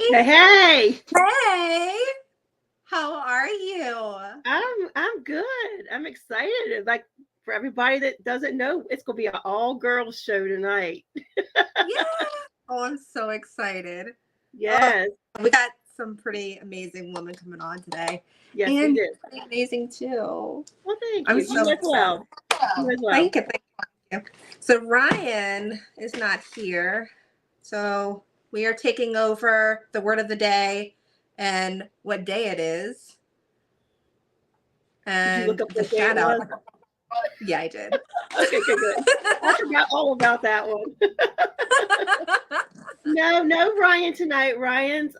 Hey, hey. Hey, how are you? I'm good. I'm excited. Like for everybody that doesn't know, it's gonna be an all girls show tonight. Yeah. Oh, I'm so excited. Oh, Yes, we got some pretty amazing women coming on today. yes, we And do. you're pretty amazing too. Well, thank I'm you. so You as excited. well. You as well. Thank you. Thank you. So Ryan is not here. So we are taking over the word of the day and what day it is. Did you look And up the what day it shout out. was? Yeah, I did. Okay, good, good. I forgot all about that one. No, Ryan tonight. Ryan's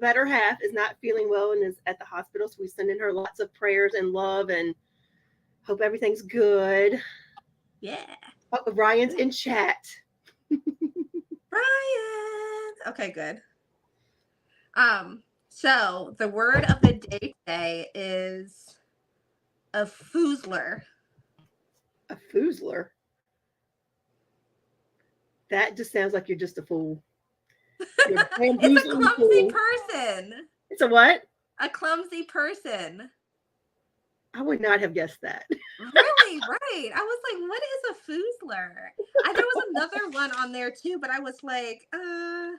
better half is not feeling well and is at the hospital. So we sending her lots of prayers and love and hope everything's good. Yeah. Oh, Ryan's in chat. Ryan. Okay, good. So the word of the day today is a foozler. A foozler. That just sounds like you're just a fool. You're a It's a bamboozling clumsy fool. person. It's a what? A clumsy person. I would not have guessed that. Really, right. I was like, what is a foozler? There was another one on there too, but I was like, I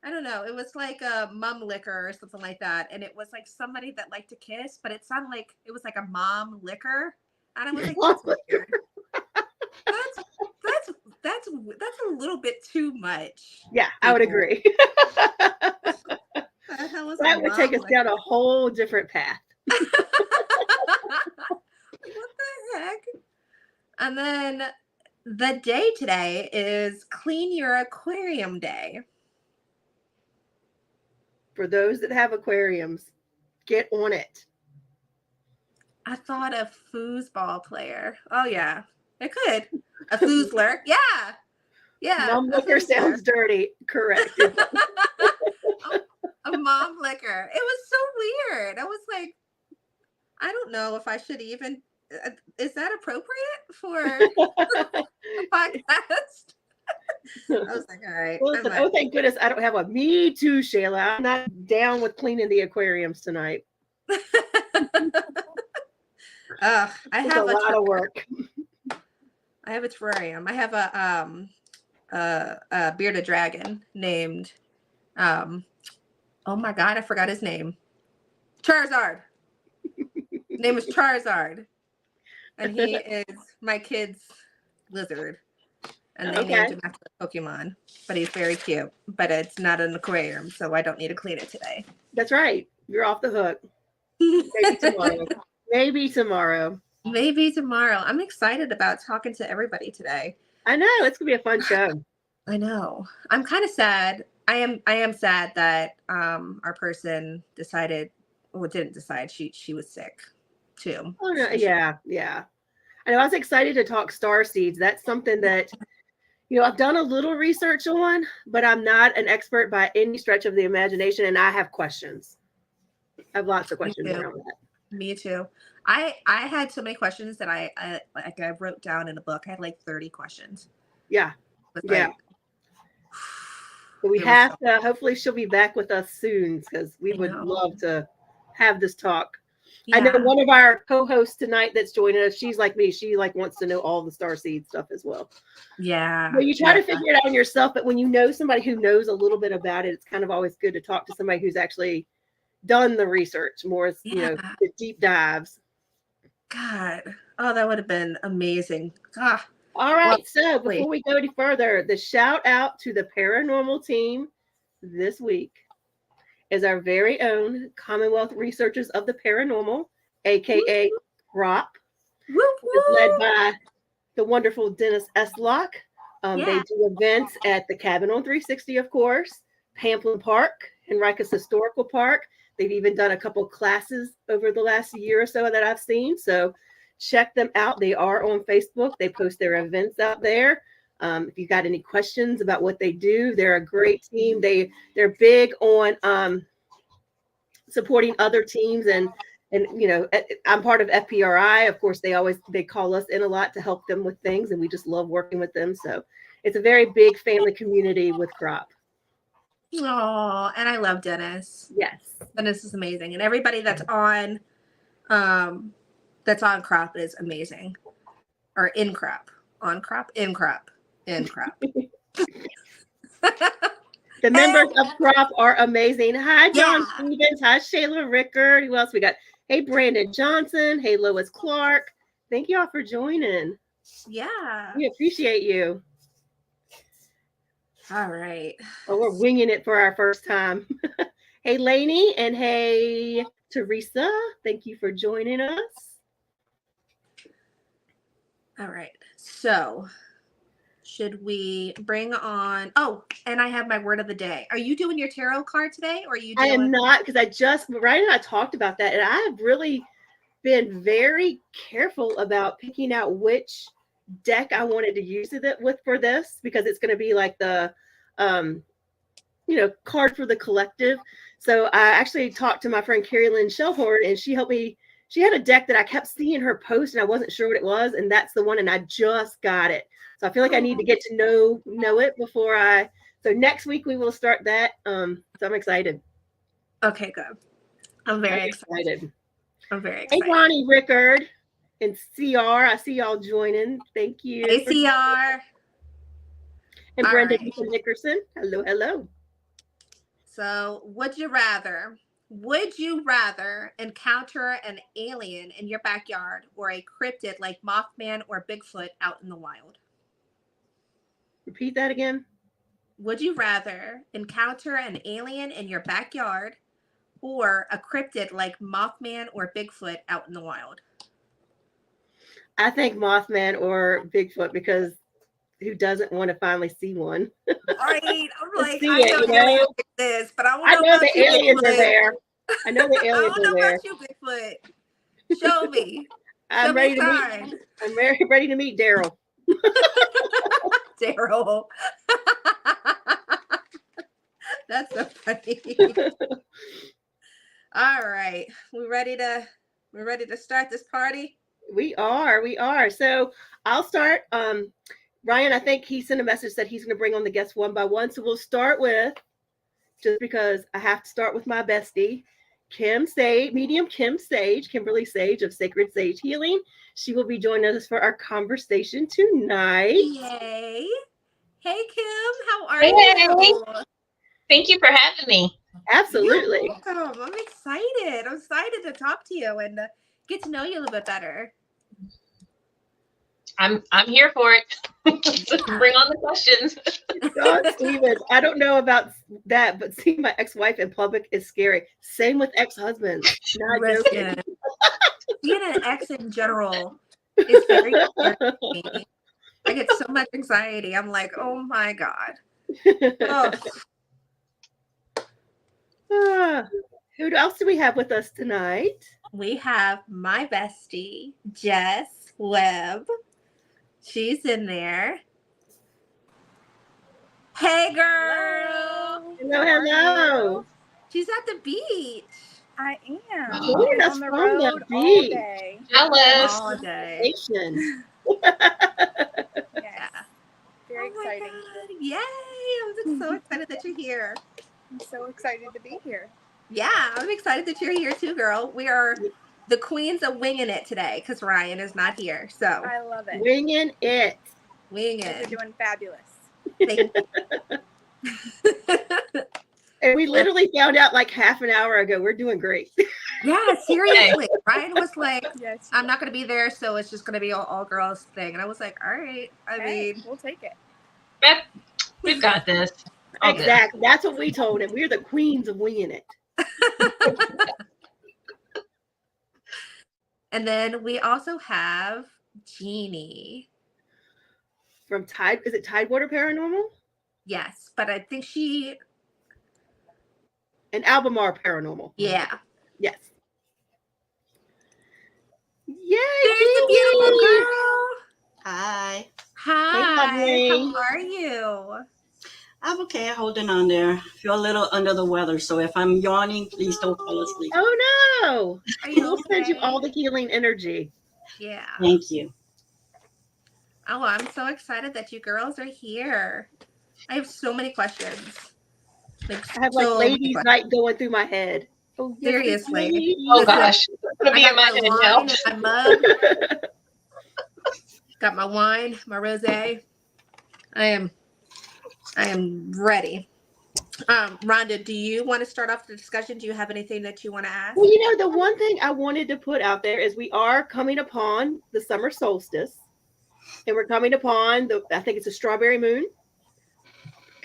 don't know. It was like a mum liquor or something like that. And it was like somebody that liked to kiss, but it sounded like it was like a mom liquor. And I was like, that's weird. That's that's that's a little bit too much. Yeah, I would People. agree. The hell is a That would take mom us down liquor? a whole different path. What the heck? And then the day today is Clean Your Aquarium Day. For those that have aquariums, get on it. I thought a foosball player. Oh yeah, it could. A foosler. Yeah. Yeah, Mom a liquor foosler. sounds dirty. Correct. A mom liquor. It was so weird. I was like, I don't know if I should even. Is that appropriate for a podcast? I was like, all right, Well, I listen, might. oh, thank goodness I don't have a me too, Shayla. I'm not down with cleaning the aquariums tonight. I It's a have a lot of work. I have a terrarium. I have a bearded dragon named oh my god, I forgot his name. Charizard. Name is Charizard. And he is my kid's lizard. And they named Okay. him after a Pokemon. But he's very cute. But it's not an aquarium, so I don't need to clean it today. That's right. You're off the hook. Maybe tomorrow. Maybe tomorrow. Maybe tomorrow. I'm excited about talking to everybody today. I know it's gonna be a fun show. I know. I'm kind of sad. I am sad that our person decided, well, didn't decide. She was sick too. Oh no, So she, yeah. And I was excited to talk star seeds. That's something that I've done a little research on, but I'm not an expert by any stretch of the imagination, and I have questions. I have lots of me questions too. around that. Me too. I had so many questions that I wrote down in a book. I had like 30 questions. Yeah, But yeah. like But we it was have so, to. Hopefully, she'll be back with us soon because we I would know. love to have this talk. I know Yeah. one of our co-hosts tonight that's joining us. She's like me. She like wants to know all the star seed stuff as well. Yeah. Well, you try Yeah. to figure it out on yourself, but when you know somebody who knows a little bit about it, it's kind of always good to talk to somebody who's actually done the research, more Yeah. the deep dives. God. Oh, that would have been amazing. God. All Well, right, so wait. before we go any further, the shout out to the paranormal team this week is our very own Commonwealth Researchers of the Paranormal, aka CROP. Whoop It's led whoop. by the wonderful Dennis S. Locke. They Yeah. do events at the Cabin on 360, of course, Pamplin Park, Henricus Historical Park. They've even done a couple classes over the last year or so that I've seen. So check them out. They are on Facebook. They post their events out there. If you got any questions about what they do, they're a great team. They're big on supporting other teams and I'm part of FPRI. Of course, they call us in a lot to help them with things, and we just love working with them. So it's a very big family community with Crop. Oh, and I love Dennis. Yes. Dennis is amazing, and everybody that's on crop is amazing, or in crop, on crop, in crop, in crop. The members of Crop are amazing. Hi, John Yeah. Stevens. Hi, Shayla Rickard. Who else we got? Hey, Brandon Johnson. Hey, Lois Clark. Thank you all for joining. Yeah. We appreciate you. All right. Oh, we're winging it for our first time. Hey, Lainey, and hey, Teresa. Thank you for joining us. All right. So, should we bring on? Oh, and I have my word of the day. Are you doing your tarot card today, or are you I doing? am not, because Ryan and I talked about that, and I have really been very careful about picking out which deck I wanted to use it with for this, because it's going to be like the card for the collective. So I actually talked to my friend Carrie Lynn Shellhorn, and she helped me. She had a deck that I kept seeing her post, and I wasn't sure what it was, and that's the one, and I just got it. So I feel like I need to get to know it before I. So next week we will start that. So I'm excited. Okay, good. I'm very excited. I'm very excited. Hey, Ronnie Rickard and CR. I see y'all joining. Thank you. Hey, CR. And Brenda Nickerson. Hello, hello. So, would you rather encounter an alien in your backyard or a cryptid like Mothman or Bigfoot out in the wild? Repeat that again. Would you rather encounter an alien in your backyard or a cryptid like Mothman or Bigfoot out in the wild? I think Mothman or Bigfoot, because who doesn't want to finally see one? Right. I'm like, I know this, but I don't know about the you, aliens Bigfoot. are there. I know the I aliens don't know are there. about you, Bigfoot. Show me. I'm ready to meet. I'm ready to meet Daryl. Daryl. That's so funny. All right. We're ready to start this party? We are. So I'll start. Ryan, I think he sent a message that he's going to bring on the guests one by one. So we'll start with, just because I have to start with my bestie, Kimberly Sage of Sacred Sage Healing. She will be joining us for our conversation tonight. Yay. Hey, Kim, how are you? Thank you for having me. Absolutely. You're welcome. I'm excited. I'm excited to talk to you and get to know you a little bit better. I'm here for it. Bring on the questions. God, Stevens, I don't know about that, but seeing my ex-wife in public is scary. Same with ex-husbands. Not joking. Being an ex in general is very scary to me. I get so much anxiety. I'm like, oh my God. Who else do we have with us tonight? We have my bestie, Jess Webb. She's in there. Hey, girl. Hello. She's at the beach. I am. Joining us on the from road the all beach. day. All day. Yes. Very exciting. God. Yay. I'm so excited that you're here. I'm so excited to be here. Yeah, I'm excited that you're here too, girl. We are the queens of winging it today because Ryan is not here. So I love it. Winging it. Wing it. You're doing fabulous. Thank you. And we literally found out like half an hour ago. We're doing great. Yeah, seriously. Ryan was like, Yes. I'm not going to be there, so it's just going to be an all girls thing. And I was like, all right. I mean, we'll take it. Beth, we've got this. All exactly. Good. That's what we told him. We're the queens of winging it. And then we also have Jeannie. From Tide. Is it Tidewater Paranormal? Yes, but I think she... And Albemarle Paranormal. Yeah. Yes. Yay! There's the beautiful girl. Hi. Hi. Hey, how are you? I'm okay, holding on there. Feel a little under the weather, so if I'm yawning, please don't fall asleep. Oh no! We'll send you all the healing energy. Yeah. Thank you. Oh, I'm so excited that you girls are here. I have so many questions. I have like so many ladies' questions. night going through my head. Oh, yes, Seriously. ladies. Oh Listen, gosh, it's gonna I be in got my my head wine now. in my mug. Got my wine, my rosé. I am ready. Rhonda, do you want to start off the discussion? Do you have anything that you want to ask? Well, you know, the one thing I wanted to put out there is we are coming upon the summer solstice, and we're coming upon I think it's a strawberry moon.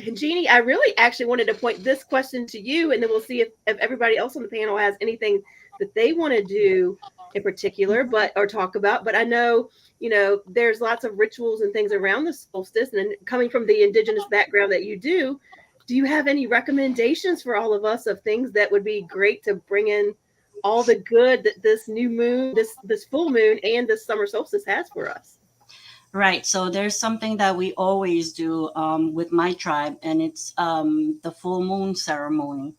And Jeannie, I really actually wanted to point this question to you, and then we'll see if everybody else on the panel has anything that they want to do in particular, or talk about. But I know, you know, there's lots of rituals and things around the solstice, and then coming from the indigenous background that you do you have any recommendations for all of us of things that would be great to bring in all the good that this new moon, this full moon, and this summer solstice has for us? Right. So there's something that we always do with my tribe, and it's the full moon ceremony.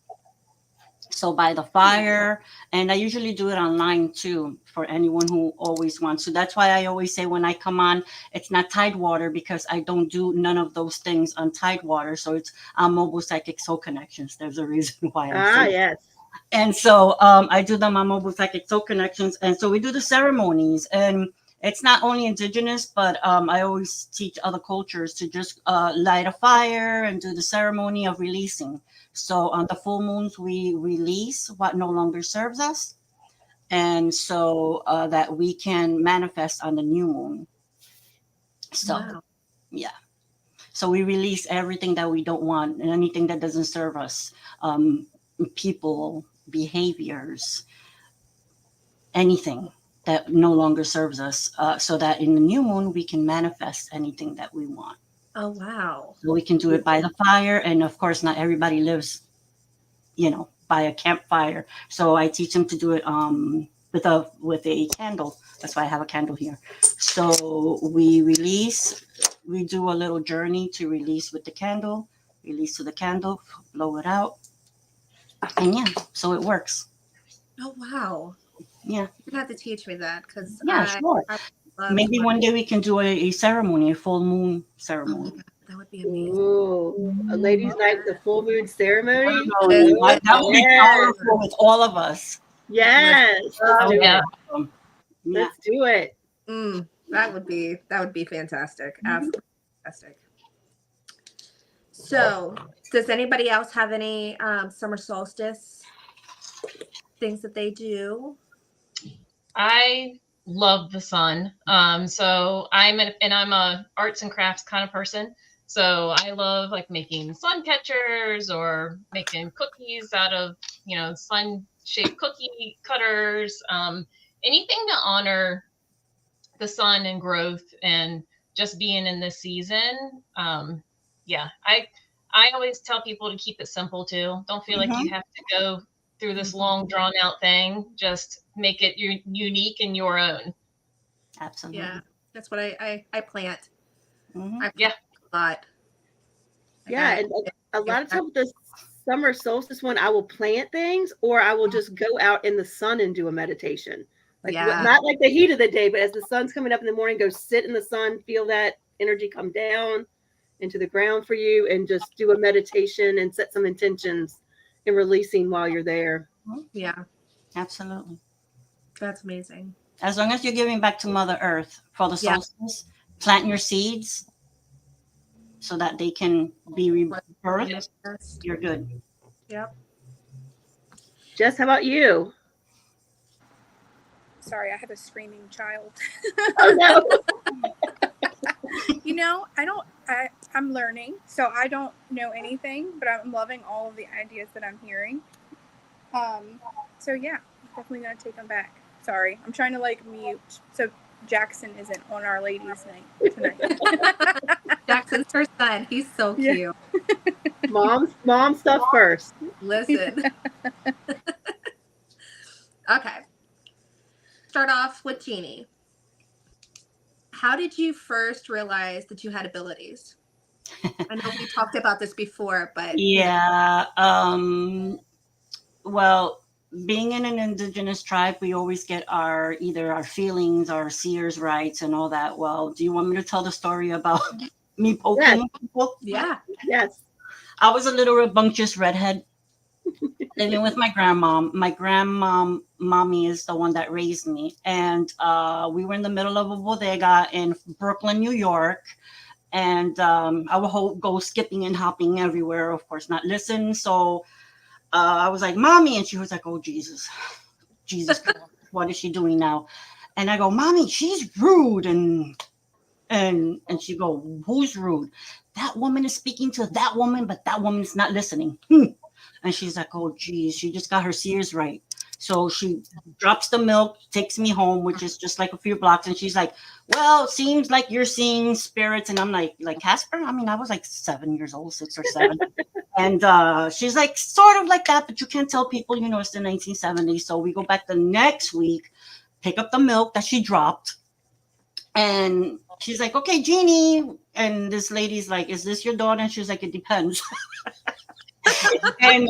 So by the fire, and I usually do it online too for anyone who always wants to. That's why I always say when I come on, it's not tide water because I don't do none of those things on tide water. So it's mobile psychic soul connections. There's a reason why I say. Yes. And so I do them on mobile psychic soul connections, and so we do the ceremonies, and it's not only indigenous, but I always teach other cultures to just light a fire and do the ceremony of releasing. So on the full moons, we release what no longer serves us, and so that we can manifest on the new moon. So, Wow. yeah. So we release everything that we don't want and anything that doesn't serve us, people, behaviors, anything that no longer serves us, so that in the new moon we can manifest anything that we want. Oh, wow. So we can do it by the fire, and of course, not everybody lives, by a campfire. So I teach them to do it with a candle. That's why I have a candle here. So we do a little journey to release with the candle, release to the candle, blow it out, and yeah, so it works. Oh, wow. Yeah. You have to teach me that because Yeah, sure. I love Maybe to one day we can do a ceremony, a full moon Oh, ceremony. that would be amazing. Ooh, a ladies' night, the full moon ceremony. That would be Yes. powerful with all of us. Yes. Oh, yeah. Yeah. Let's do it. That would be fantastic. Mhm. Absolutely fantastic. So, does anybody else have any summer solstice things that they do? I love the sun. So I'm a arts and crafts kind of person. So I love like making sun catchers or making cookies out of, sun shaped cookie cutters. Anything to honor the sun and growth and just being in this season. Yeah, I always tell people to keep it simple too. Don't feel like you have to go through this long drawn out thing. Just make it unique and your own. Absolutely. Yeah, that's what I plant. Mhm. I plant a lot. Yeah, and a lot of times the summer solstice one, I will plant things, or I will just go out in the sun and do a meditation. Like not like the heat of the day, but as the sun's coming up in the morning, go sit in the sun, feel that energy come down into the ground for you, and just do a meditation and set some intentions in releasing while you're there. Yeah, absolutely. That's amazing. As long as you're giving back to Mother Earth for the solstice, plant your seeds so that they can be rebirthed. You're good. Yep. Jess, how about you? Sorry, I have a screaming child. Oh no. I'm learning, so I don't know anything, but I'm loving all of the ideas that I'm hearing. So yeah, definitely gonna take them back. Sorry, I'm trying to mute so Jackson isn't on our ladies' night tonight. Jackson's her son. He's so cute. Mom stuff first. Listen. Okay. Start off with Jeannie. How did you first realize that you had abilities? I know we talked about this before, but yeah. Well, being in an indigenous tribe, we always get either our feelings, our seers' rights, and all that. Well, do you want me to tell the story about me poking people? Yeah. Yes. I was a little rambunctious redhead living with my grandmom. My grandmom, mommy is the one that raised me. And we were in the middle of a bodega in Brooklyn, New York. And I would go skipping and hopping everywhere, of course, not listen. So I was like, Mommy. And she was like, oh, Jesus, Christ, what is she doing now? And I go, Mommy, she's rude. And she go, who's rude? That woman is speaking to that woman, but that woman's not listening. And she's like, oh, geez, she just got her Sears right. So she drops the milk, takes me home, which is just like a few blocks. And she's like, well, it seems like you're seeing spirits. And I'm like Casper? I mean, I was like 7 years old, 6 or 7. And she's like, sort of like that, but you can't tell people, it's the 1970s. So we go back the next week, pick up the milk that she dropped. And she's like, okay, Jeannie. And this lady's like, is this your daughter? And she's like, it depends. And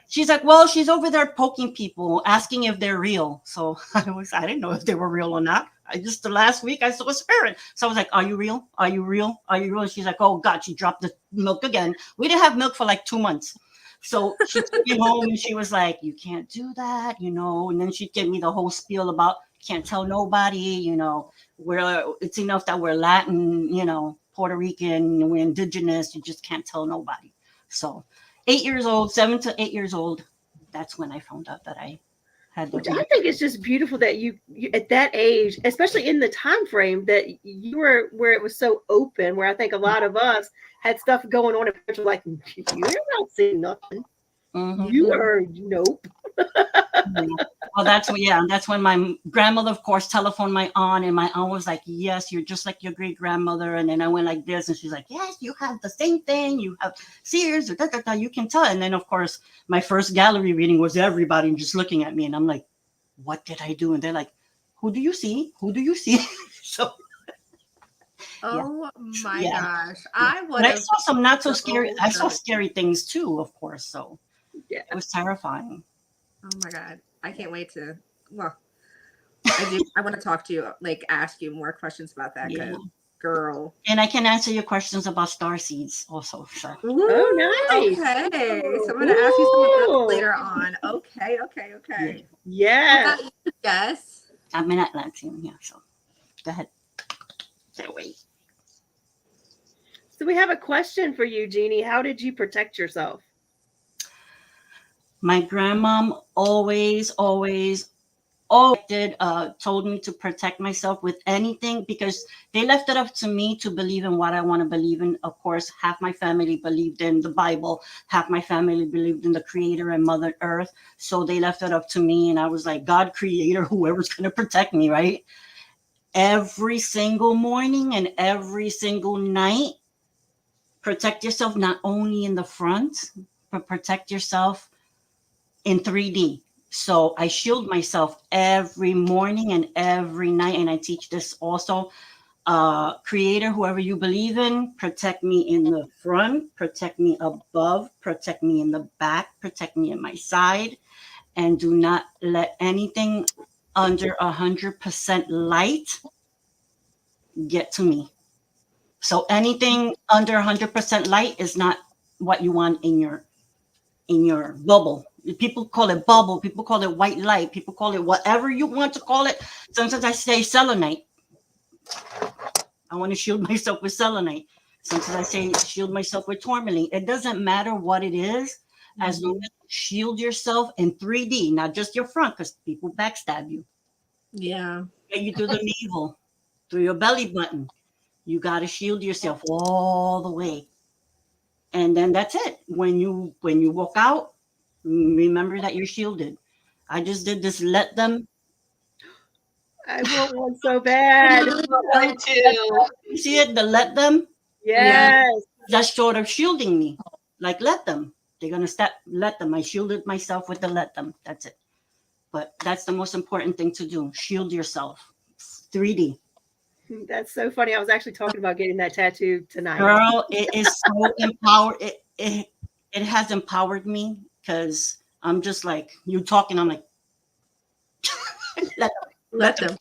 she's like, well, she's over there poking people, asking if they're real. So I didn't know if they were real or not. The last week I saw a spirit. So I was like, are you real? Are you real? Are you real? And she's like, oh God, she dropped the milk again. We didn't have milk for like 2 months. So she took me home and she was like, you can't do that, and then she'd give me the whole spiel about can't tell nobody, it's enough that we're Latin, Puerto Rican, we're indigenous, you just can't tell nobody. So 8 years old, 7 to 8 years old, that's when I found out that I had Which I think it's just beautiful that you at that age, especially in the time frame that you were, where it was so open, where I think a lot of us had stuff going on and we're like, you're not seeing nothing. Mm-hmm. You are nope. Well, that's when my grandmother, of course, telephoned my aunt, and my aunt was like, yes, you're just like your great grandmother. And then I went like this, and she's like, yes, you have the same thing, you have Sears, you can tell. And then of course my first gallery reading was everybody just looking at me, and I'm like, what did I do? And they're like, who do you see? So Oh my yeah. gosh. But I saw some not so scary. I saw scary things too, of course. So yeah, it was terrifying. Oh my God. I can't wait to, well, I want to talk to you, like ask you more questions about that. Yeah. Girl. And I can answer your questions about star seeds also. So. Ooh, oh, nice. Okay. So I'm going to ask you some of those later on. Okay. Yeah. Yes. I'm in Atlanta, yeah. So go ahead. Wait. So we have a question for you, Jeannie. How did you protect yourself? My grandmom always told me to protect myself with anything, because they left it up to me to believe in what I want to believe in. Of course, half my family believed in the Bible, half my family believed in the Creator and Mother Earth. So they left it up to me, and I was like, God, Creator, whoever's going to protect me, right? Every single morning and every single night, protect yourself not only in the front, but protect yourself in 3D. So I shield myself every morning and every night. And I teach this also. Creator, whoever you believe in, protect me in the front, protect me above, protect me in the back, protect me in my side, and do not let anything under 100% light get to me. So anything under 100% light is not what you want in your bubble. People call it bubble. People call it white light. People call it whatever you want to call it. Sometimes I say selenite. I want to shield myself with selenite. Sometimes I say shield myself with tourmaline. It doesn't matter what it is, as long as you shield yourself in 3D, not just your front, because people backstab you. Yeah. Get you through the navel, through your belly button. You got to shield yourself all the way. And then that's it. When you walk out, remember that you're shielded. I just did this. Let them. I want one so bad. Me too. You see it? The let them. Yes. That's short of shielding me. Like, let them. They're gonna step. Let them. I shielded myself with the let them. That's it. But that's the most important thing to do. Shield yourself. 3D. That's so funny. I was actually talking about getting that tattoo tonight. Girl, it is so empowered. It has empowered me, because I'm just like, you talking, I'm like, Let them.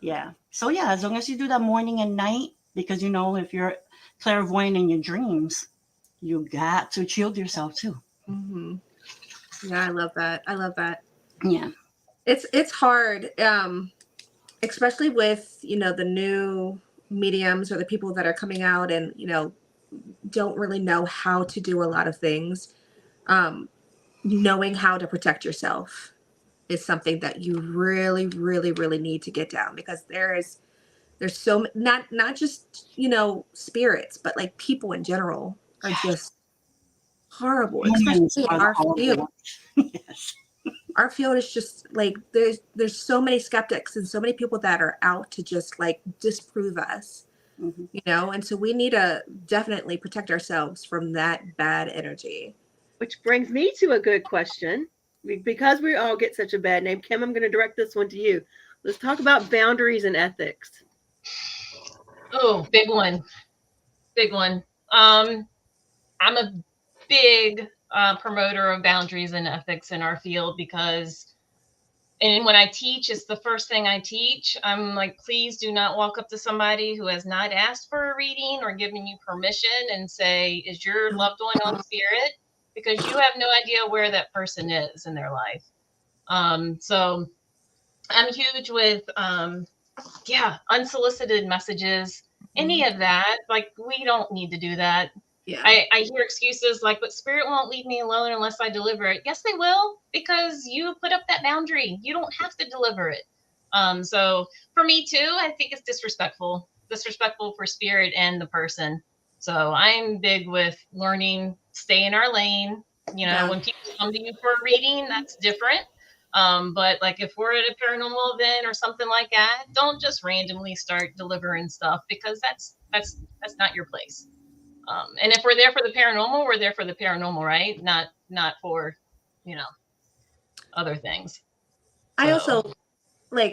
Yeah. So yeah, as long as you do that morning and night, because if you're clairvoyant in your dreams, you got to shield yourself too. Mm-hmm. Yeah, I love that. I love that. Yeah. It's hard, especially with the new mediums or the people that are coming out and don't really know how to do a lot of things. Knowing how to protect yourself is something that you really, really, really need to get down, because there's so not just spirits, but like people in general are just horrible, Humans especially in are the our horrible field. ones. Yes. Our field is just like there's so many skeptics and so many people that are out to just like disprove us, Mhm. and so we need to definitely protect ourselves from that bad energy. Which brings me to a good question. Because we all get such a bad name, Kim, I'm going to direct this one to you. Let's talk about boundaries and ethics. Oh, big one. Big one. I'm a big promoter of boundaries and ethics in our field, because, and when I teach, it's the first thing I teach. I'm like, please do not walk up to somebody who has not asked for a reading or given you permission and say, is your loved one on spirit? Because you have no idea where that person is in their life. So I'm huge with, unsolicited messages, any of that. Like, we don't need to do that. Yeah. I hear excuses like, but spirit won't leave me alone unless I deliver it. Yes, they will, because you put up that boundary. You don't have to deliver it. So for me too, I think it's disrespectful for spirit and the person. So I'm big with learning, stay in our lane. Yeah. When people come to you for a reading, that's different. But like if we're at a paranormal event or something like that, don't just randomly start delivering stuff, because that's not your place. And if we're there for the paranormal, we're there for the paranormal, right? Not for, other things. I So, also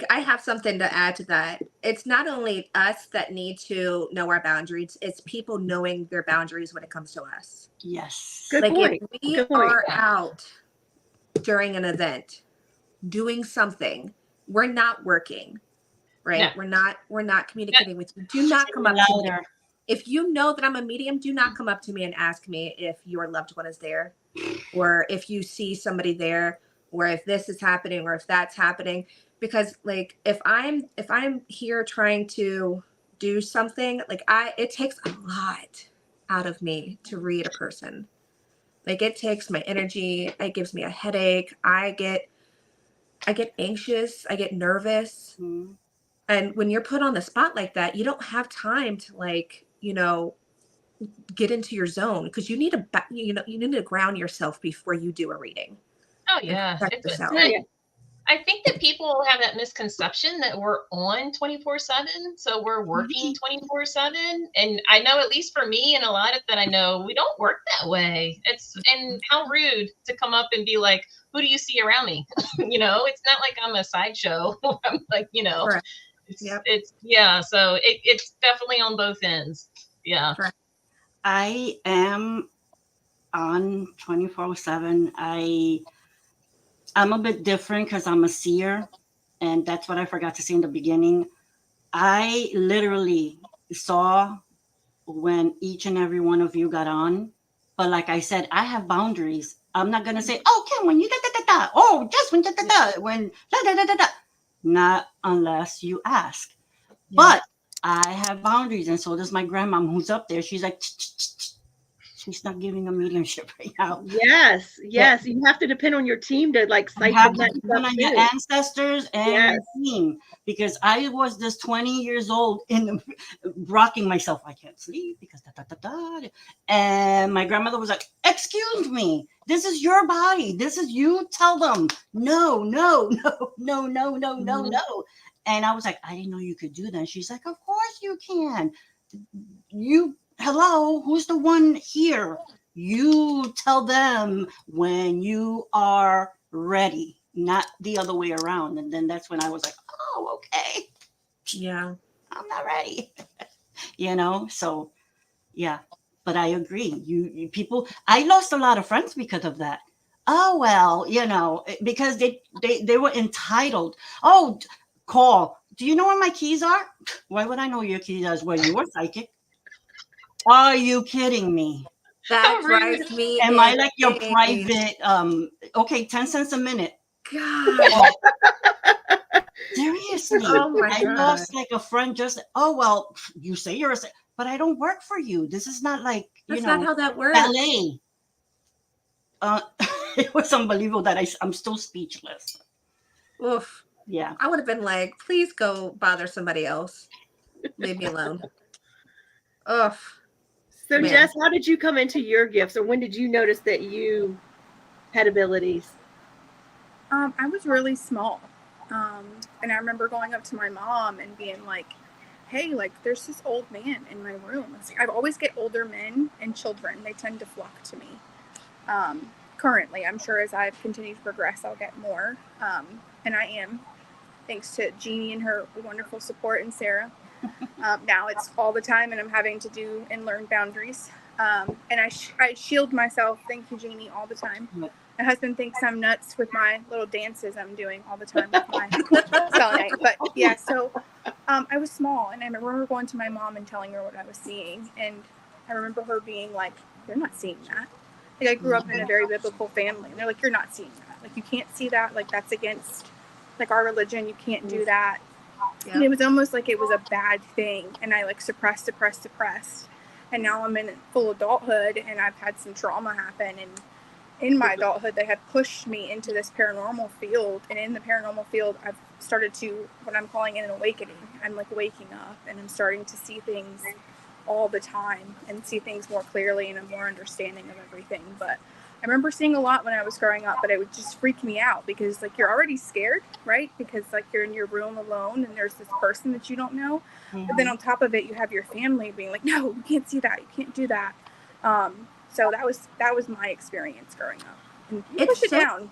I have something to add to that. It's not only us that need to know our boundaries, it's people knowing their boundaries when it comes to us. Yes. Good Like point. if we Good point. are out during an event doing something, we're not working, right? No. We're not communicating with you. Do not come up to me. Louder. If you know that I'm a medium, do not come up to me and ask me if your loved one is there, or if you see somebody there, or if this is happening, or if that's happening. Because like if I'm here trying to do something, it takes a lot out of me to read a person. Like it takes my energy, it gives me a headache, I get anxious, I get nervous. Mhm. And when you're put on the spot like that, you don't have time to get into your zone, because you need to ground yourself before you do a reading. Oh And yeah. protect yourself. I think that people have that misconception that we're on 24/7, so we're working 24/7. And I know, at least for me and a lot of that I know, we don't work that way. And how rude to come up and be like, who do you see around me? It's not like I'm a sideshow. I'm like, Correct. it's, Yep. it's yeah. So it's definitely on both ends. Yeah. Correct. I am on 24/7. I'm a bit different because I'm a seer, and that's what I forgot to say in the beginning. I literally saw when each and every one of you got on, but like I said, I have boundaries. I'm not gonna say, "Oh, Kim, when you da da da da," "Oh, just when da da da," when da da da da da. Not unless you ask. Yeah. But I have boundaries, and so does my grandmom, who's up there. She's like, she's not giving a mediumship right now. Yes. You have to depend on your team to You cipher have to that depend on stuff your too. ancestors and Yes. your team. Because I was this 20 years old rocking myself. I can't sleep because da da da da. And my grandmother was like, "Excuse me, this is your body. This is you. Tell them no, no, no, no, no, no, no, no." And I was like, "I didn't know you could do that." And she's like, "Of course you can. Hello, who's the one here? You tell them when you are ready, not the other way around." And then that's when I was like, "Oh, okay, Yeah. I'm not ready." So yeah, but I agree. You people, I lost a lot of friends because of that. Oh well, because they were entitled. Oh, call do you know where my keys are? Why would I know your keys are where you were psychic? Are you kidding me? That rude. drives me. Am I like your insane. private? Okay, 10 cents a minute. God. Seriously, Oh my I God. lost like a friend just. Oh well, you say you're a, but I don't work for you. This is not like That's not how that works. ballet. It was unbelievable that I'm still speechless. Oof. Yeah. I would have been like, please go bother somebody else. Leave me alone. Oof. So, Man. Jess, how did you come into your gifts, or when did you notice that you had abilities? I was really small. And I remember going up to my mom and being like, hey, like, there's this old man in my room. It's like, I always get older men and children. They tend to flock to me. Currently, I'm sure as I've continued to progress, I'll get more. And I am, thanks to Jeannie and her wonderful support, and Sarah. Now it's all the time, and I'm having to do and learn boundaries. And I shield myself, thank you, Jeannie, all the time. My husband thinks I'm nuts with my little dances I'm doing all the time with my selenite. But yeah, so I was small, and I remember going to my mom and telling her what I was seeing. And I remember her being like, you're not seeing that. Like, I grew up in a very biblical family, and they're like, you're not seeing that. Like, you can't see that. Like, that's against like our religion. You can't do that. Yeah. And it was almost like it was a bad thing. And I like suppressed. And now I'm in full adulthood, and I've had some trauma happen. And in my adulthood, they had pushed me into this paranormal field. And in the paranormal field, I've started to, what I'm calling an awakening. I'm like waking up, and I'm starting to see things all the time and see things more clearly and a more understanding of everything. But I remember seeing a lot when I was growing up, but it would just freak me out because like you're already scared, right? Because like you're in your room alone and there's this person that you don't know. Mm-hmm. But then on top of it, you have your family being like, no, you can't see that. You can't do that. So that was my experience growing up. And you push it down.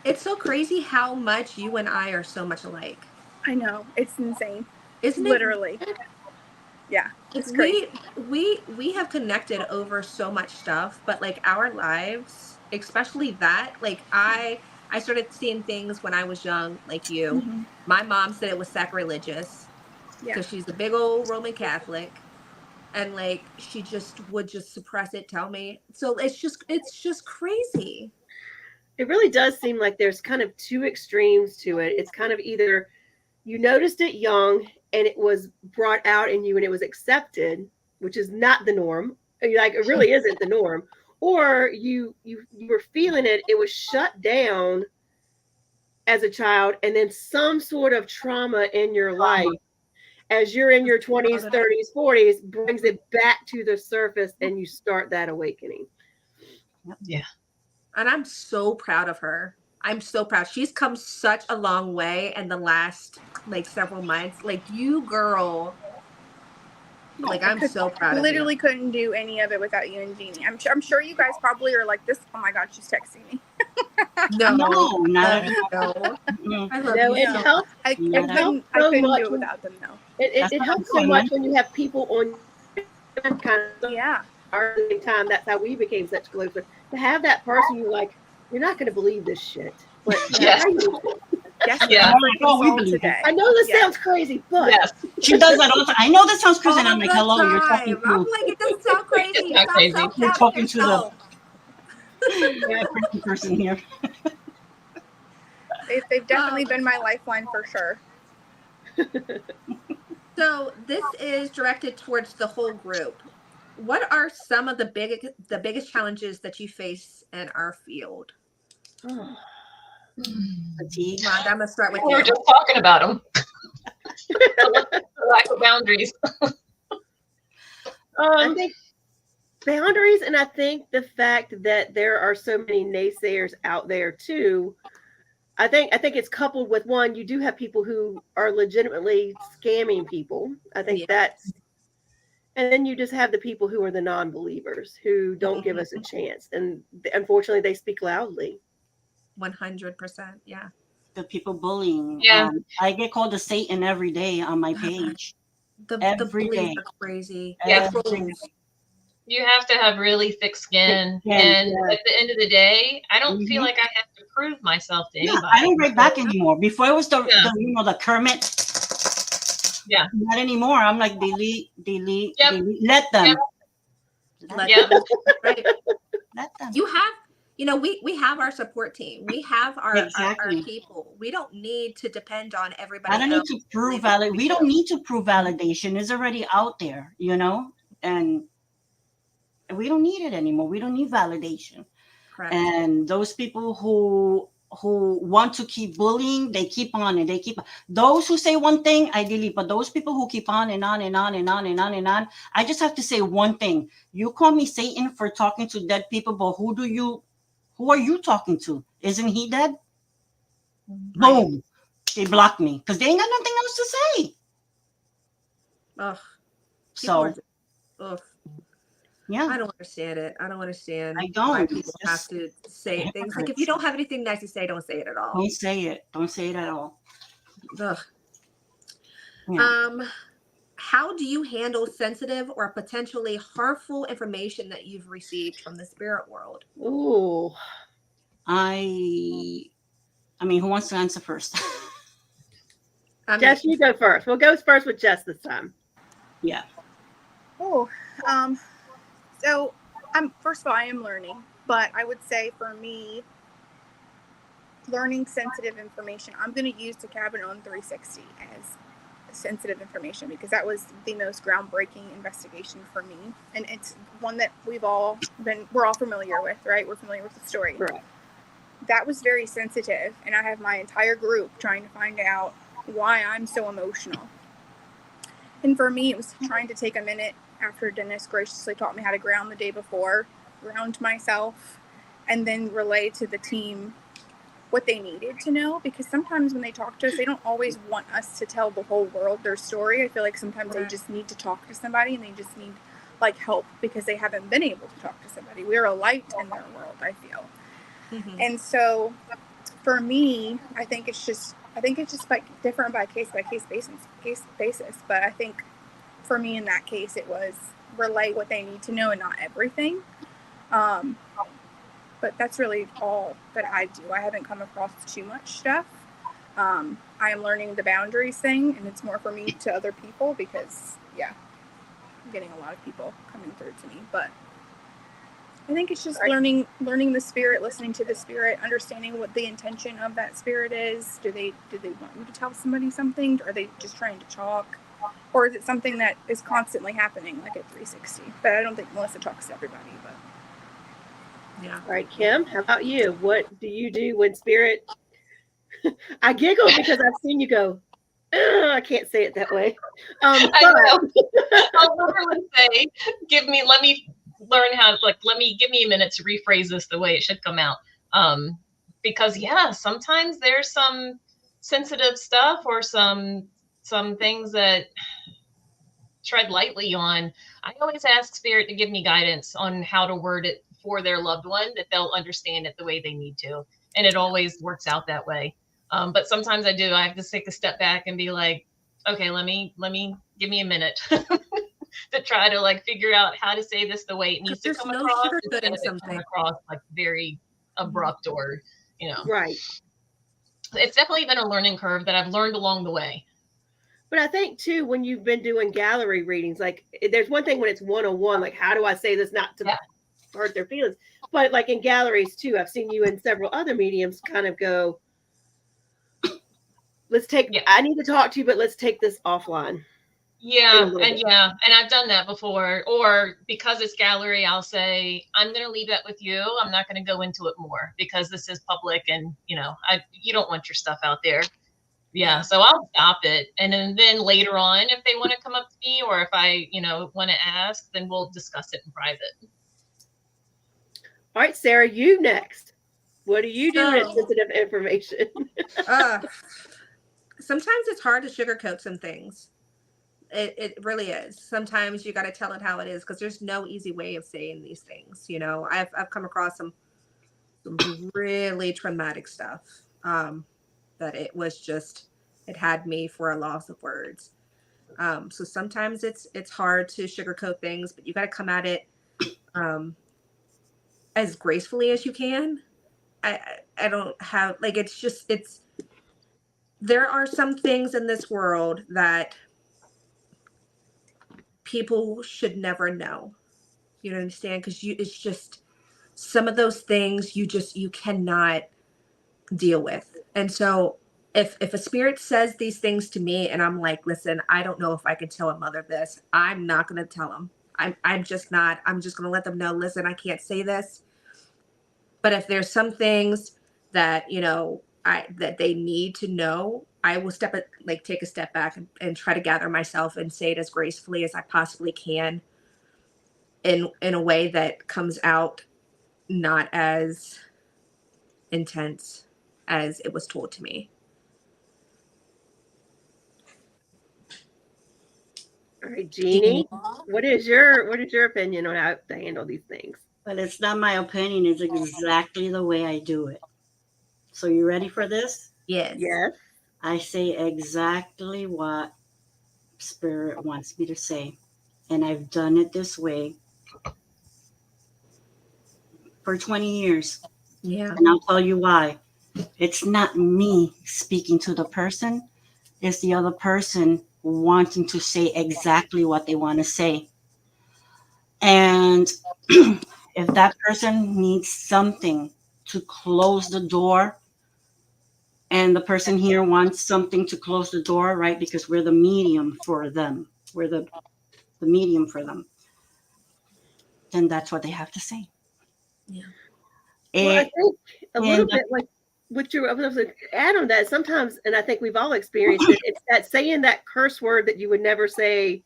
It's so crazy how much you and I are so much alike. I know. It's insane. Isn't it? Literally. Yeah. It's crazy. We have connected over so much stuff, but like our lives, especially that, like I started seeing things when I was young, like you. Mm-hmm. My mom said it was sacrilegious because she's a big old Roman Catholic, and like she just would just suppress it, tell me. So it's just crazy. It really does seem like there's kind of two extremes to it. It's kind of either you noticed it young and it was brought out in you and it was accepted, which is not the norm. Like, it really isn't the norm. Or you were feeling it, it was shut down as a child, and then some sort of trauma in your life as you're in your 20s, 30s, 40s brings it back to the surface, and you start that awakening. Yeah. And I'm so proud of her. I'm so proud. She's come such a long way in the last like several months. Like, you girl. Like, I'm so proud of you. Literally couldn't do any of it without you and Jeannie. I'm sure you guys probably are like this. Oh my God, she's texting me. No, not no. I love No, you. it helps. I It helps couldn't so do much. it without them though. It helps so much when you have people on kind of Yeah. our time. That's how we became such close. But to have that person, you're like, you're not going to believe this shit. But Yes. Yes. Yeah. We believe today. I know this sounds crazy, but Yes. She does that all the time. I know this sounds crazy, and All I'm like, the hello, you're talking time. I'm to like, it doesn't sound crazy. It's not Stop crazy. self-doubting You're talking to the- yourself. crazy person here. They've definitely been my lifeline for sure. So this is directed towards the whole group. What are some of the biggest challenges that you face in our field? Fatigue. Rhonda, I'm gonna start with We were you. just talking about them. The lack of boundaries. I think boundaries, and I think the fact that there are so many naysayers out there too. I think it's coupled with, one, you do have people who are legitimately scamming people. I think that's, and then you just have the people who are the non-believers who don't give us a chance, and unfortunately they speak loudly. 100%. Yeah. The people bullying. Yeah. I get called a Satan every day on my page. The Every bullies day. are crazy. Yeah. The trolls. You have to have really thick skin. Yeah. And at the end of the day, I don't feel like I have to prove myself to anybody. I don't write back anymore. Before it was the Kermit. Yeah. Not anymore. I'm like, delete, delete, Yep. delete. Let them. Yep. Let Yep. them- right. Let them. You have, we have our support team. We have our Exactly. people. We don't need to depend on I everybody don't need else. to to prove believe what We don't do. need to prove validation. It's already out there, and we don't need it anymore. We don't need validation. Correct. And those people who want to keep bullying, they keep on and they keep. Those who say one thing, I delete. But those people who keep on and on and on and on and on and on, I just have to say one thing. You call me Satan for talking to dead people, but who are you talking to? Isn't he dead? Right. Boom. They block me because they ain't got nothing else to say. Ugh. So, Ugh. yeah. I don't understand it. I don't understand I don't. why people It's have just to say things like, if hypocrites. you don't have anything nice to say, don't say it at all. Don't say it. Don't say it at all. Ugh. Yeah. How do you handle sensitive or potentially harmful information that you've received from the spirit world? Ooh. I mean, who wants to answer first? Jess, you go first. We'll go first with Jess this time. Yeah. Oh, so first of all, I am learning, but I would say for me, learning sensitive information, I'm going to use the cabin on 360 as sensitive information because that was the most groundbreaking investigation for me, and it's one that we're all familiar with, right? We're familiar with the story. Correct. That was very sensitive, and I have my entire group trying to find out why I'm so emotional. And for me, it was trying to take a minute after Dennis graciously taught me how to ground the day before, ground myself, and then relay to the team what they needed to know. Because sometimes when they talk to us, they don't always want us to tell the whole world their story. I feel like sometimes they just need to talk to somebody, and they just need help because they haven't been able to talk to somebody. We're a light in their world, I feel. Mm-hmm. And so for me, I think it's just like different by case basis. But I think for me in that case, it was relay what they need to know and not everything. But that's really all that I do. I haven't come across too much stuff. I am learning the boundaries thing, and it's more for me to other people because, yeah, I'm getting a lot of people coming through to me. But I think it's just learning the spirit, listening to the spirit, understanding what the intention of that spirit is. Do they want you to tell somebody something? Or are they just trying to talk? Or is it something that is constantly happening, like at 360? But I don't think Melissa talks to everybody. But yeah. All right, Kim, how about you? What do you do when spirit? I giggle because I've seen you go. I can't say it that way. I know. I'll literally say, give me a minute to rephrase this the way it should come out. Because sometimes there's some sensitive stuff or some things that tread lightly on. I always ask spirit to give me guidance on how to word it for their loved one that they'll understand it the way they need to. And it always works out that way. But sometimes I have to take a step back and be like, okay, let me give me a minute to try to figure out how to say this the way it needs to come across instead of it come across very abrupt or, Right. It's definitely been a learning curve that I've learned along the way. But I think too, when you've been doing gallery readings, there's one thing when it's one-on-one, how do I say this not to hurt their feelings? But in galleries too, I've seen you in several other mediums kind of go, I need to talk to you, but let's take this offline. And I've done that before. Or because it's gallery, I'll say, I'm going to leave that with you. I'm not going to go into it more because this is public and, you don't want your stuff out there. Yeah, so I'll stop it. And then later on, if they want to come up to me or if I, want to ask, then we'll discuss it in private. All right, Sarah, you next. What do you do with sensitive information? Sometimes it's hard to sugarcoat some things. It really is. Sometimes you got to tell it how it is because there's no easy way of saying these things. I've come across some really traumatic stuff that it had me for a loss of words. So sometimes it's hard to sugarcoat things, but you got to come at it as gracefully as you can. I don't have there are some things in this world that people should never know. You understand? Because it's just some of those things you cannot deal with. And so if a spirit says these things to me and I'm like, listen, I don't know if I can tell a mother this, I'm not going to tell them. I'm just not. I'm just going to let them know, listen, I can't say this. But if there's some things that, that they need to know, I will take a step back and try to gather myself and say it as gracefully as I possibly can in a way that comes out not as intense as it was told to me. All right, Jeannie, what is your opinion on how to handle these things? But it's not my opinion. It's exactly the way I do it. So you ready for this? Yes. Yes. I say exactly what Spirit wants me to say. And I've done it this way for 20 years. Yeah. And I'll tell you why. It's not me speaking to the person. It's the other person wanting to say exactly what they want to say. And if that person needs something to close the door, and the person here wants something to close the door, right? Because we're the medium for them. We're the medium for them. Then that's what they have to say. Yeah. Well, I think a little and bit like what you was to add on that sometimes, and I think we've all experienced it. It's that saying that curse word that you would never say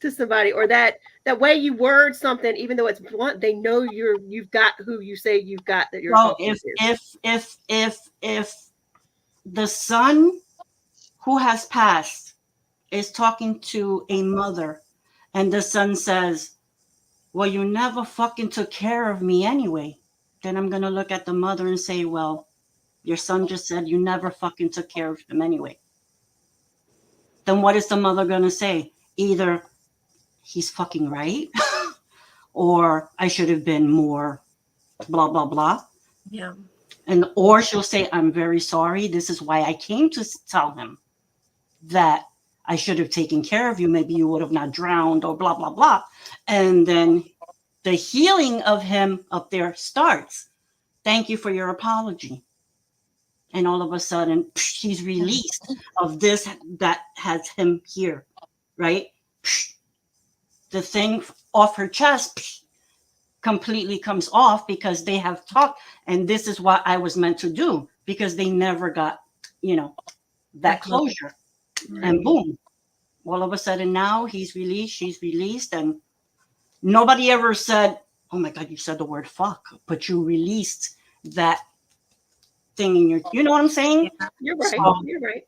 to somebody, or that way you word something, even though it's blunt, they know you've got who you say you've got that you're well, talking if the son who has passed is talking to a mother, and the son says, well, you never fucking took care of me anyway, then I'm going to look at the mother and say, well, your son just said you never fucking took care of him anyway. Then what is the mother going to say? Either he's fucking right, or I should have been more blah, blah, blah. Yeah. Or she'll say, I'm very sorry. This is why I came to tell him that I should have taken care of you. Maybe you would have not drowned, or blah, blah, blah. And then the healing of him up there starts. Thank you for your apology. And all of a sudden, he's released of this that has him here, right? The thing off her chest completely comes off because they have talked, and this is what I was meant to do, because they never got, that closure. Right. And boom, all of a sudden now he's released, she's released, and nobody ever said, oh my God, you said the word fuck, but you released that thing in your, you know what I'm saying? Yeah, you're right. You're right.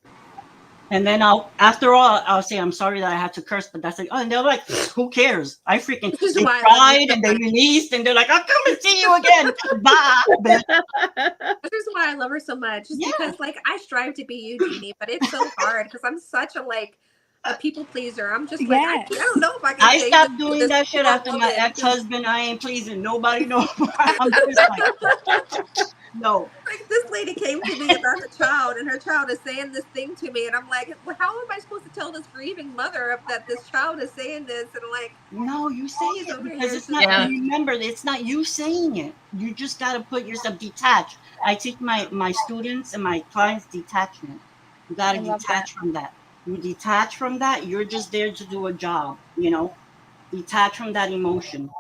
And then I'll say, I'm sorry that I had to curse, but that's like, oh, and they're like, who cares? They cried and they released, and they're like, I'll come and see you again. Bye. This is why I love her so much. Just because I strive to be you, Jeannie, but it's so hard because I'm such a people pleaser. I'm just like, I don't know if I can. I stopped doing that shit after my ex-husband. I ain't pleasing nobody no more. I'm just like, no. Like, this lady came to me about her child, and her child is saying this thing to me, and I'm like, well, how am I supposed to tell this grieving mother that this child is saying this? And no, you say it because it's not. Yeah. Remember, it's not you saying it. You just got to put yourself detached. I teach my students and my clients detachment. You got to detach from that. You detach from that. You're just there to do a job. Detach from that emotion,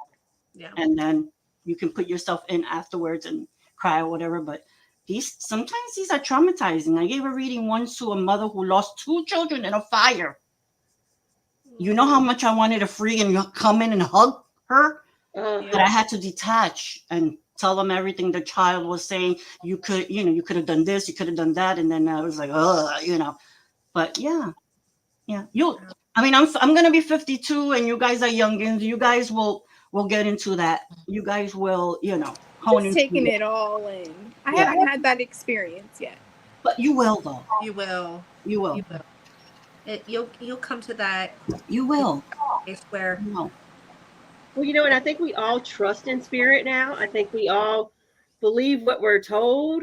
and then you can put yourself in afterwards and cry or whatever. But sometimes these are traumatizing. I gave a reading once to a mother who lost 2 children in a fire. You know how much I wanted to freaking come in and hug her, but I had to detach and tell them everything the child was saying. You could have done this, you could have done that, and then I was like, But yeah. I'm gonna be 52, and you guys are youngins. You guys will get into that. You guys will, hone into taking it all in. I haven't had that experience yet. But you will, though. You will. You will. You'll come to that. You will. I swear. No. Well, and I think we all trust in spirit now. I think we all believe what we're told,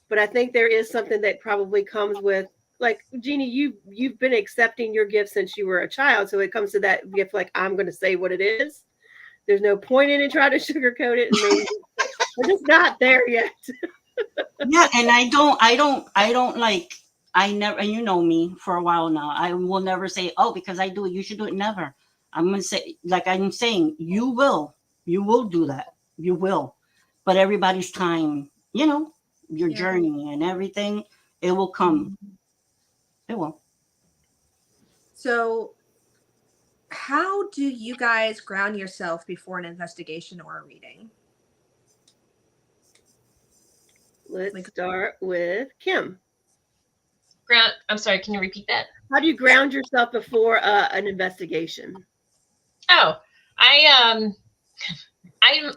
but I think there is something that probably comes with like Jeannie, you've been accepting your gift since you were a child. So it comes to that gift, like I'm going to say what it is. There's no point in it trying to sugarcoat it, and maybe we're just not there yet. Yeah, and I don't like, I never, and you know me for a while now, I will never say, oh, because I do it, you should do it. Never. I'm gonna say, like I'm saying, you will do that, you will, but everybody's time, you know, your Yeah. journey and everything, it will come, it will. So, how do you guys ground yourself before an investigation or a reading? Let's start with Kim. I'm sorry, can you repeat that? How do you ground yourself before an investigation? Oh, I'm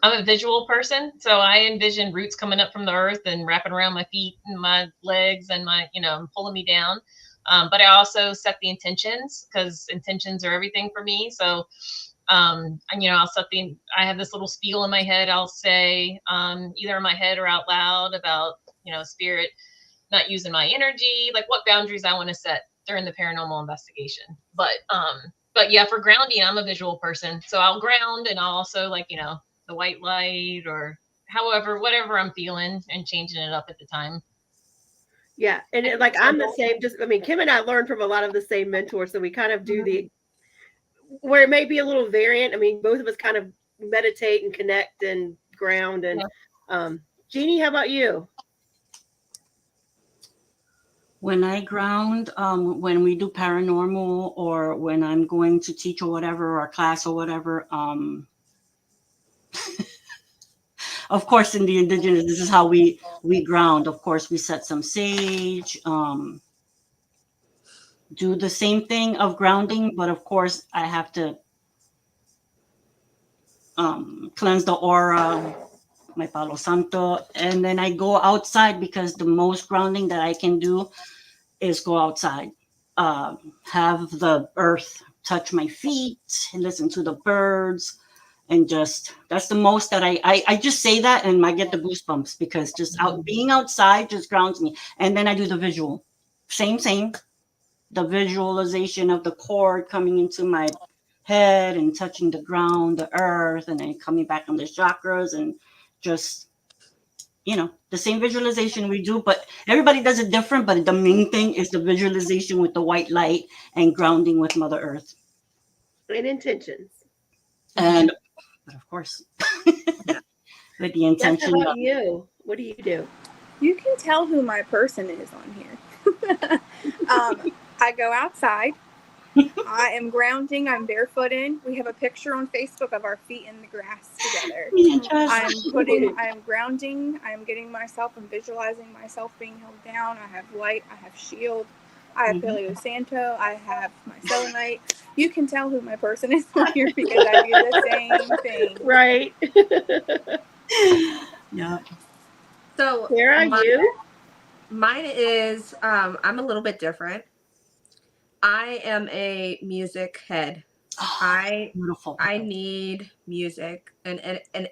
a visual person, so I envision roots coming up from the earth and wrapping around my feet and my legs and my, pulling me down. But I also set the intentions, because intentions are everything for me. So, and I have this little spiel in my head. I'll say, either in my head or out loud about, spirit not using my energy, like what boundaries I want to set during the paranormal investigation. But yeah, for grounding, I'm a visual person. So I'll ground, and I'll also the white light, or whatever I'm feeling, and changing it up at the time. Yeah. And like I'm the same, Kim and I learned from a lot of the same mentors. So we kind of do where it may be a little variant. I mean, both of us kind of meditate and connect and ground. And Jeannie, how about you? When I ground, when we do paranormal, or when I'm going to teach or whatever, or class or whatever, of course, in the indigenous, this is how we ground. Of course, we set some sage, do the same thing of grounding, but of course, I have to cleanse the aura, my Palo Santo, and then I go outside, because the most grounding that I can do is go outside, have the earth touch my feet, listen to the birds, and just, that's the most that I just say that, and I get the goosebumps, because just being outside just grounds me. And then I do the visual, same, the visualization of the cord coming into my head and touching the ground, the earth, and then coming back on the chakras, and just, the same visualization we do, but everybody does it different. But the main thing is the visualization with the white light and grounding with Mother Earth. And intentions. And of course, with the intention. How about you? What do you do? You can tell who my person is on here. I go outside. I am grounding. I'm barefooted. We have a picture on Facebook of our feet in the grass together. I'm grounding. I'm getting myself and visualizing myself being held down. I have light. I have shield. I have Paleo Santo. I have my selenite. You can tell who my person is on here, because I do the same thing. Right. Yeah. So Sarah, mine is, I'm a little bit different. I am a music head. Beautiful. I need music in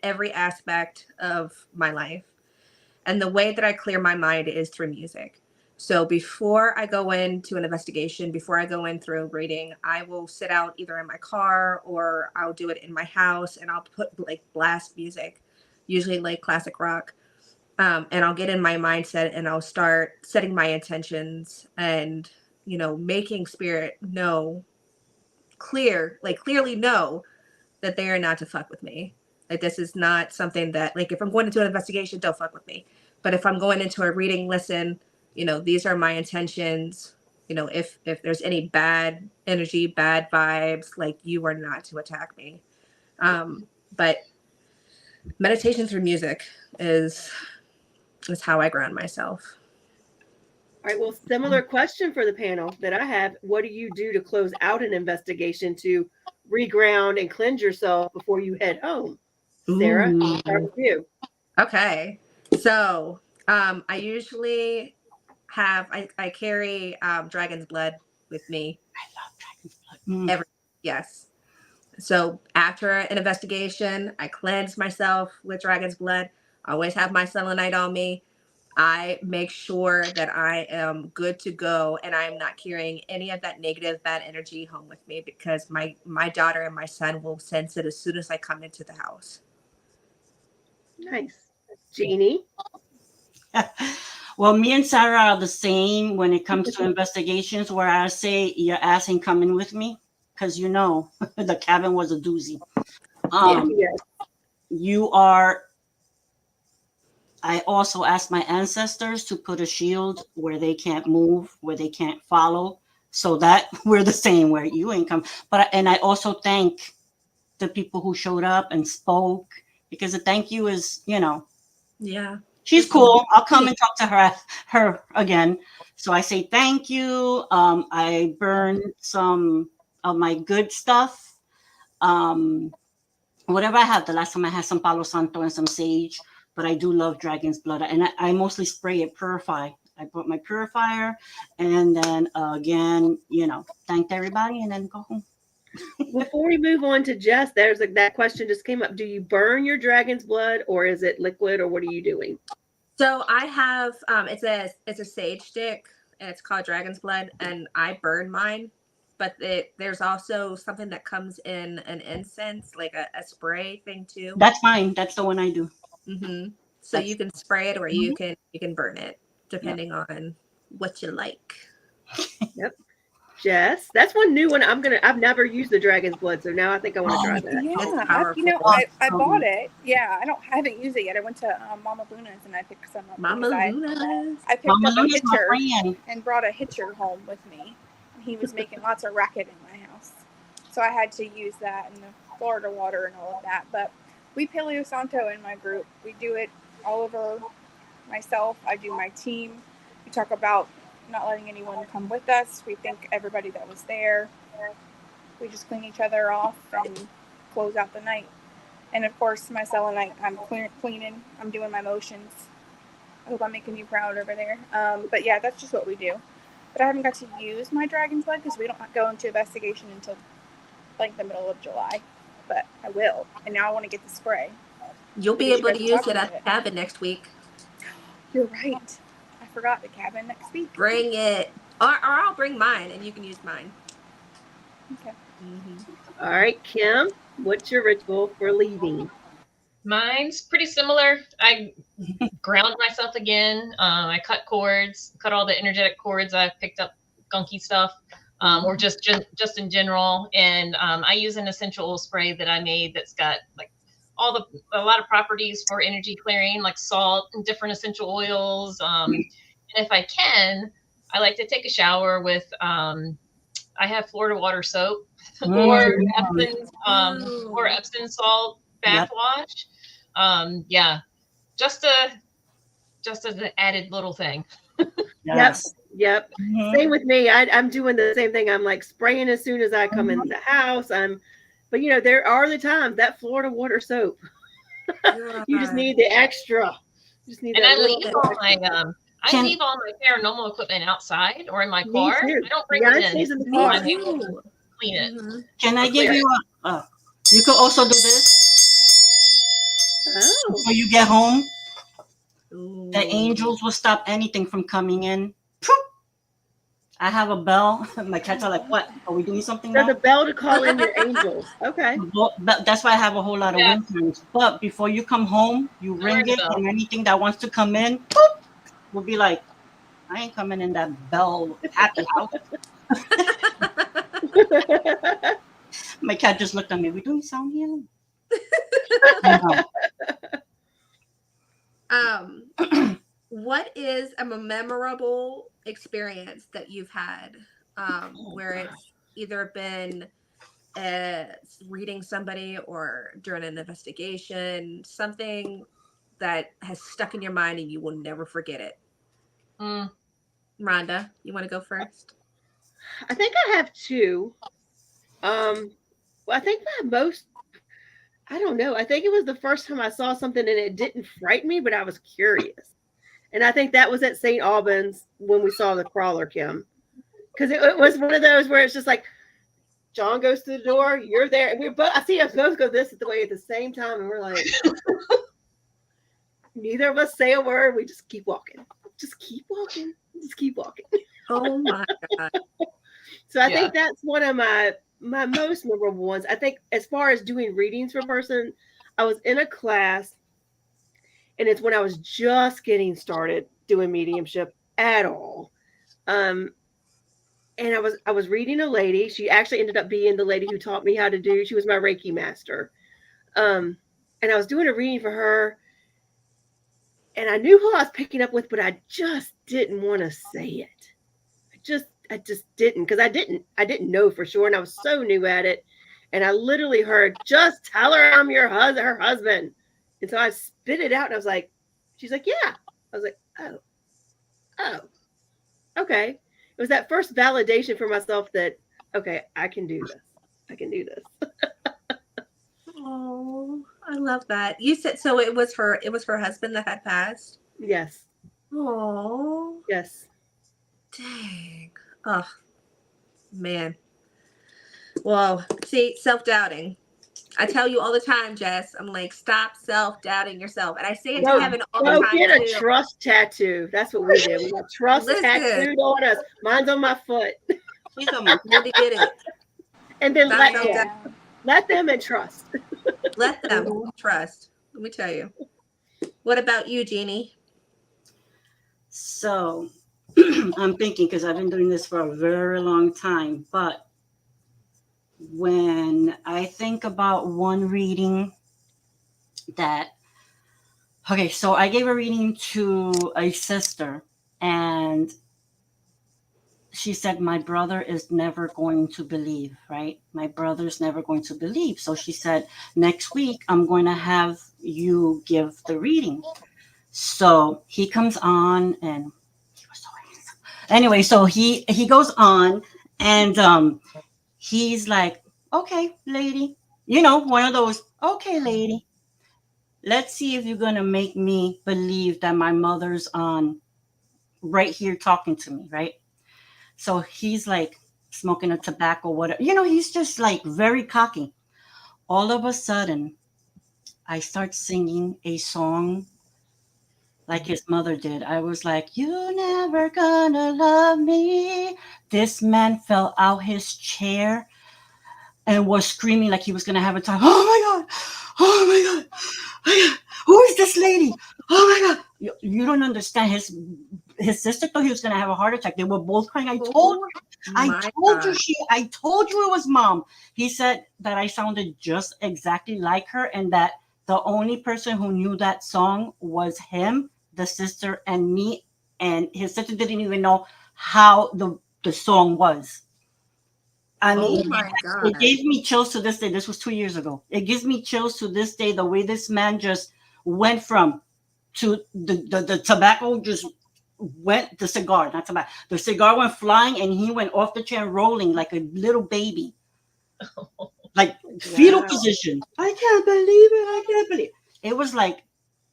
every aspect of my life. And the way that I clear my mind is through music. So before I go into an investigation, before I go in through a reading, I will sit out either in my car, or I'll do it in my house, and I'll put blast music, usually classic rock. And I'll get in my mindset, and I'll start setting my intentions, and, making spirit clearly know that they are not to fuck with me. This is not something that, if I'm going into an investigation, don't fuck with me. But if I'm going into a reading, listen, these are my intentions. If there's any bad energy, bad vibes, you are not to attack me. But meditation through music is how I ground myself. All right. Well, similar question for the panel that I have. What do you do to close out an investigation, to reground and cleanse yourself before you head home? Sarah, I'll start with you. Okay. So I usually I carry dragon's blood with me. I love dragon's blood. Yes. So after an investigation, I cleanse myself with dragon's blood. I always have my selenite on me. I make sure that I am good to go and I am not carrying any of that negative bad energy home with me, because my daughter and my son will sense it as soon as I come into the house. Nice. Jeannie? Well, me and Sarah are the same when it comes to investigations, where I say your ass ain't coming with me, because the cabin was a doozy. Yes. You are. I also asked my ancestors to put a shield where they can't move, where they can't follow, so that we're the same, where you ain't come. And I also thank the people who showed up and spoke, because the thank you is, Yeah. she's cool. I'll come and talk to her again. So I say thank you. I burned some of my good stuff. Whatever I have. The last time I had some Palo Santo and some sage, but I do love dragon's blood, and I mostly spray it, purify. I brought my purifier, and then again, thanked everybody, and then go home. Before we move on to Jess, that question just came up. Do you burn your dragon's blood, or is it liquid, or what are you doing? So I have it's a sage stick, and it's called dragon's blood, and I burn mine. But there's also something that comes in an incense, like a spray thing too. That's fine. That's the one I do. Mm-hmm. So you can spray it, or you can burn it, depending Yep. on what you like. Yep. Jess, that's one new one. I've never used the dragon's blood, so now I think I want to try that. It's Yeah, powerful. I bought it. Yeah, I haven't used it yet. I went to Mama Luna's and I picked some up. Mama Luna's. I picked Mama up a Luna's my hitcher friend. and brought a hitcher home with me. He was making lots of racket in my house, so I had to use that and the Florida water and all of that. But we Paleo Santo in my group. We do it all over. Myself, I do my team. We talk about not letting anyone come with us. We thank everybody that was there. We just clean each other off and close out the night. And of course, my selenite, I'm cleaning. I'm doing my motions. I hope I'm making you proud over there. But yeah, that's just what we do. But I haven't got to use my dragon's blood because we don't go into investigation until like the middle of July. But I will. And now I want to get the spray. You'll be able to use it at the cabin next week. You're right. I forgot the cabin next week. Bring it. Or I'll bring mine and you can use mine. Okay. Mm-hmm. All right, Kim, what's your ritual for leaving? Mine's pretty similar. I ground myself again. I cut cords, cut all the energetic cords. I've picked up gunky stuff, or just in general. And I use an essential oil spray that I made that's got like a lot of properties for energy clearing, like salt and different essential oils. And if I can, I like to take a shower with. I have Florida water soap or Epsom salt bath wash. Just as an added little thing. Yes. Yep. Mm-hmm. Same with me. I'm doing the same thing. I'm like spraying as soon as I come in the house. But there are the times that Florida water soap. You just need the extra. You just need and that I leave all my Can- I leave all my paranormal equipment outside or in my car. too. I don't bring Yeah, it it stays in. in the car. I'm able to clean it. Mm-hmm. Can I give you you could also do this Oh. before you get home. Ooh. The angels will stop anything from coming in. Poof. I have a bell. My cats are like, what? Are we doing something There's now? a bell to call in your angels. Okay. But that's why I have a whole lot of Yeah. wind chimes. But before you come home, you ring ring the it, bell. and anything that wants to come in, poof, will be like, I ain't coming in that bell happy house. My cat just looked at me. We doing sound healing? I know. What is a memorable experience that you've had where it's either been reading somebody or during an investigation, something that has stuck in your mind and you will never forget it? Rhonda, you want to go first? I think I have two. Well, I think my most, I don't know. I think it was the first time I saw something and it didn't frighten me, but I was curious. And I think that was at St. Albans when we saw the crawler, Kim. Because it was one of those where it's just like, John goes to the door, you're there. And we're both, I see us both go this way at the same time. And we're like, Neither of us say a word. We just keep walking. Just keep walking. Just keep walking. Oh my God. So I Yeah. think that's one of my most memorable ones. I think as far as doing readings for a person, I was in a class, and it's when I was just getting started doing mediumship at all. Um, and I was reading a lady. She actually ended up being the lady who taught me how to do. She was my Reiki master. Um, and I was doing a reading for her, and I knew who I was picking up with, but I just didn't want to say it. I just didn't, because I didn't know for sure, and I was so new at it. And I literally heard, "Just tell her I'm her husband." And so I spit it out, and I was like, she's like, "Yeah." I was like, "Oh, okay." It was that first validation for myself that, okay, I can do this. I can do this. Oh, I love that. You said so it was her husband that had passed. Yes. Oh, Yes. dang. Oh, man. Well, see, self-doubting. I tell you all the time, Jess. I'm like, stop self-doubting yourself. And I say it to Go, Kevin all the go time get a too. trust tattoo. That's what we did. We got trust Listen, tattooed on us. Mine's on my foot. She's a mom. need to get it. And then Stop let self-doubt. them. Let them and trust. Let them trust. Let me tell you. What about you, Jeannie? So I'm thinking, because I've been doing this for a very long time, but when I think about one reading that, okay, so I gave a reading to a sister, and she said, my brother is never going to believe, right? My brother's never going to believe. So she said, next week, I'm going to have you give the reading. So he comes on, and he was so handsome. Anyway, so he goes on, and he's like, okay, lady, one of those, okay, lady, let's see if you're going to make me believe that my mother's on right here talking to me, right? So he's like smoking a tobacco, whatever. He's just like very cocky. All of a sudden, I start singing a song like his mother did. I was like, "You never gonna love me." This man fell out his chair and was screaming like he was gonna have a time. Oh my god! Oh my god! Oh my god. Who is this lady? Oh my god! You don't understand. His sister thought he was gonna have a heart attack. They were both crying. I told My you God. I told you it was mom. He said that I sounded just exactly like her, and that the only person who knew that song was him, the sister, and me. And his sister didn't even know how the song was. I Oh mean, my it God. gave me chills to this day. This was 2 years ago. It gives me chills to this day, the way this man just went from to the tobacco just went, the cigar, not tobacco. The cigar went flying, and he went off the chair rolling like a little baby, like fetal Wow. position. I can't believe it. I can't believe it. It was like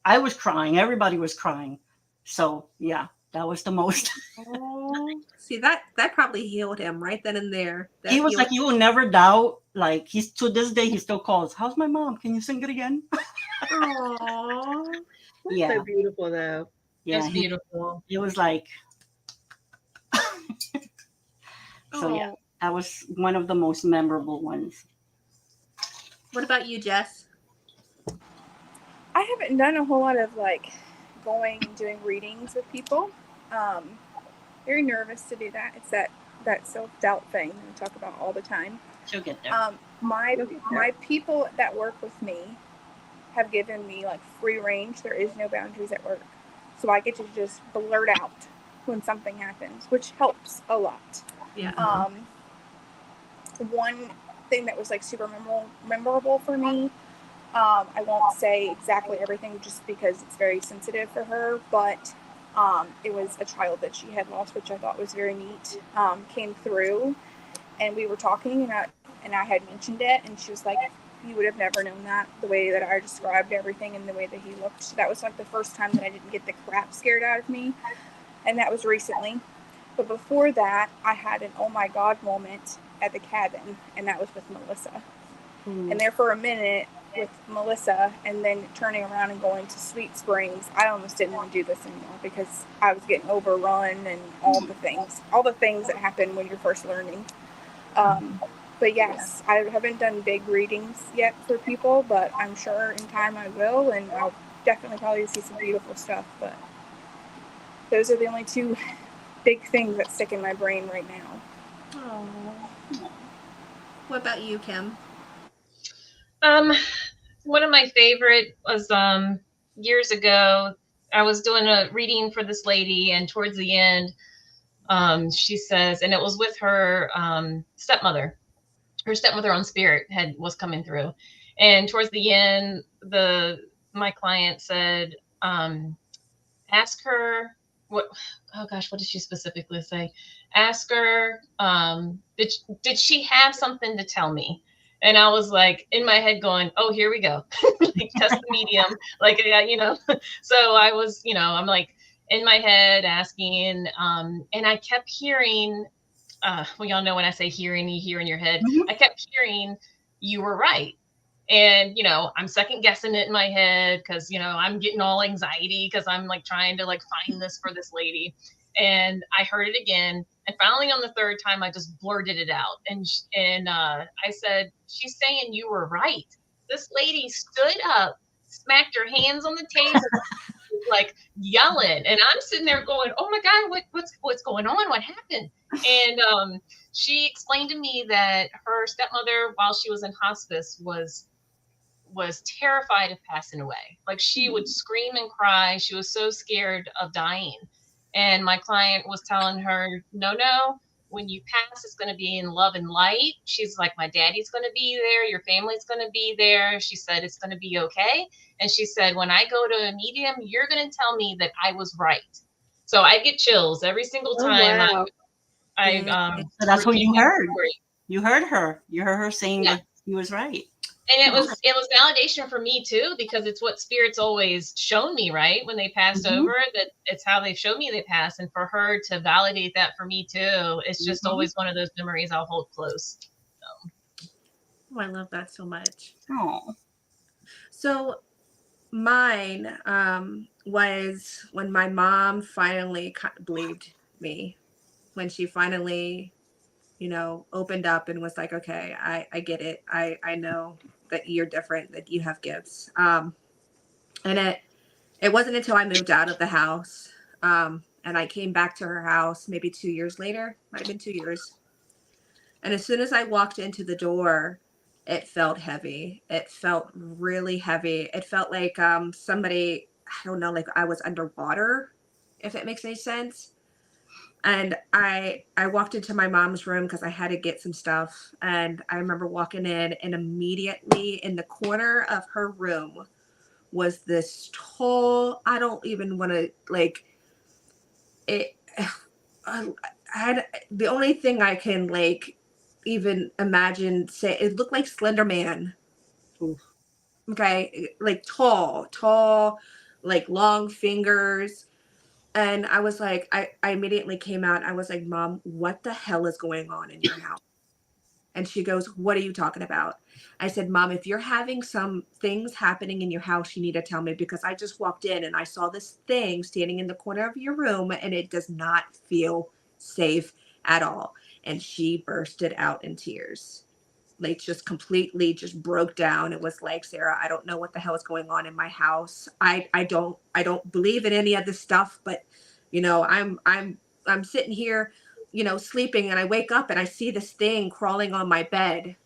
I was crying. Everybody was crying. So yeah, that was the most. Oh, see that probably healed him right then and there. He That was healed. like, you will never doubt. Like, he's to this day, he still calls. How's my mom? Can you sing it again? Oh, That's Yeah, so beautiful, though. yeah. It's beautiful. It was like, so yeah, oh. that was one of the most memorable ones. What about you, Jess? I haven't done a whole lot of like going and doing readings with people. Very nervous to do that. It's that self-doubt thing that we talk about all the time. She'll get there. My people that work with me have given me like free range. There is no boundaries at work, so I get to just blurt out when something happens, which helps a lot. Yeah. One thing that was like super memorable for me, I won't say exactly everything just because it's very sensitive for her, but it was a child that she had lost, which I thought was very neat. Came through, and we were talking, and I had mentioned it, and she was like, "You would have never known that, the way that I described everything and the way that he looked." So that was like the first time that I didn't get the crap scared out of me, and that was recently. But before that, I had an oh my god moment at the cabin, and that was with Melissa. And there for a minute, with Melissa and then turning around and going to Sweet Springs, I almost didn't want to do this anymore because I was getting overrun and all the things that happen when you're first learning. But yes, I haven't done big readings yet for people, but I'm sure in time I will, and I'll definitely probably see some beautiful stuff. But those are the only two big things that stick in my brain right now. Oh. What about you, Kim? One of my favorite was years ago. I was doing a reading for this lady, and towards the end, she says, and it was with her stepmother. Her stepmother on spirit was coming through, and towards the end, my client said, ask her what. Oh gosh, what did she specifically say? Ask her, did she have something to tell me? And I was like in my head going, oh, here we go. Like test the medium. Like, so I was, I'm like in my head asking, and I kept hearing, well, y'all know when I say hearing, you hear in your head, I kept hearing, you were right. And, I'm second guessing it in my head because, I'm getting all anxiety because I'm like trying to like find this for this lady. And I heard it again. And finally on the third time, I just blurted it out. And I said, she's saying you were right. This lady stood up, smacked her hands on the table, like yelling. And I'm sitting there going, oh my God, what's going on? What happened? And she explained to me that her stepmother, while she was in hospice, was terrified of passing away. Like she would scream and cry. She was so scared of dying. And my client was telling her, no, when you pass, it's going to be in love and light. She's like, my daddy's going to be there. Your family's going to be there. She said, it's going to be okay. And she said, when I go to a medium, you're going to tell me that I was right. So I get chills every single time. Wow. So that's what you heard. You heard her. You heard her saying that he was right. And it was validation for me too, because it's what spirits always shown me, right? When they passed over, that it's how they showed me they passed. And for her to validate that for me too, it's just always one of those memories I'll hold close. So. Oh, I love that so much. Oh. So mine was when my mom finally believed me, when she finally, opened up and was like, okay, I get it. I know that you're different, that you have gifts. And it wasn't until I moved out of the house, and I came back to her house maybe 2 years later, might have been 2 years. And as soon as I walked into the door, it felt heavy. It felt really heavy. It felt like somebody, I don't know, like I was underwater, if it makes any sense. And I walked into my mom's room because I had to get some stuff. And I remember walking in, and immediately in the corner of her room was this tall, I don't even want to, like, it, I had, the only thing I can, like, even imagine, say, it looked like Slender Man. Oof. Okay. Like tall, like long fingers. And I was like, I immediately came out. I was like, Mom, what the hell is going on in your house? And she goes, what are you talking about? I said, Mom, if you're having some things happening in your house, you need to tell me, because I just walked in and I saw this thing standing in the corner of your room and it does not feel safe at all. And she bursted out in tears. Like just completely just broke down. It was like, Sarah, I don't know what the hell is going on in my house. I don't believe in any of this stuff, but I'm sitting here, sleeping, and I wake up and I see this thing crawling on my bed,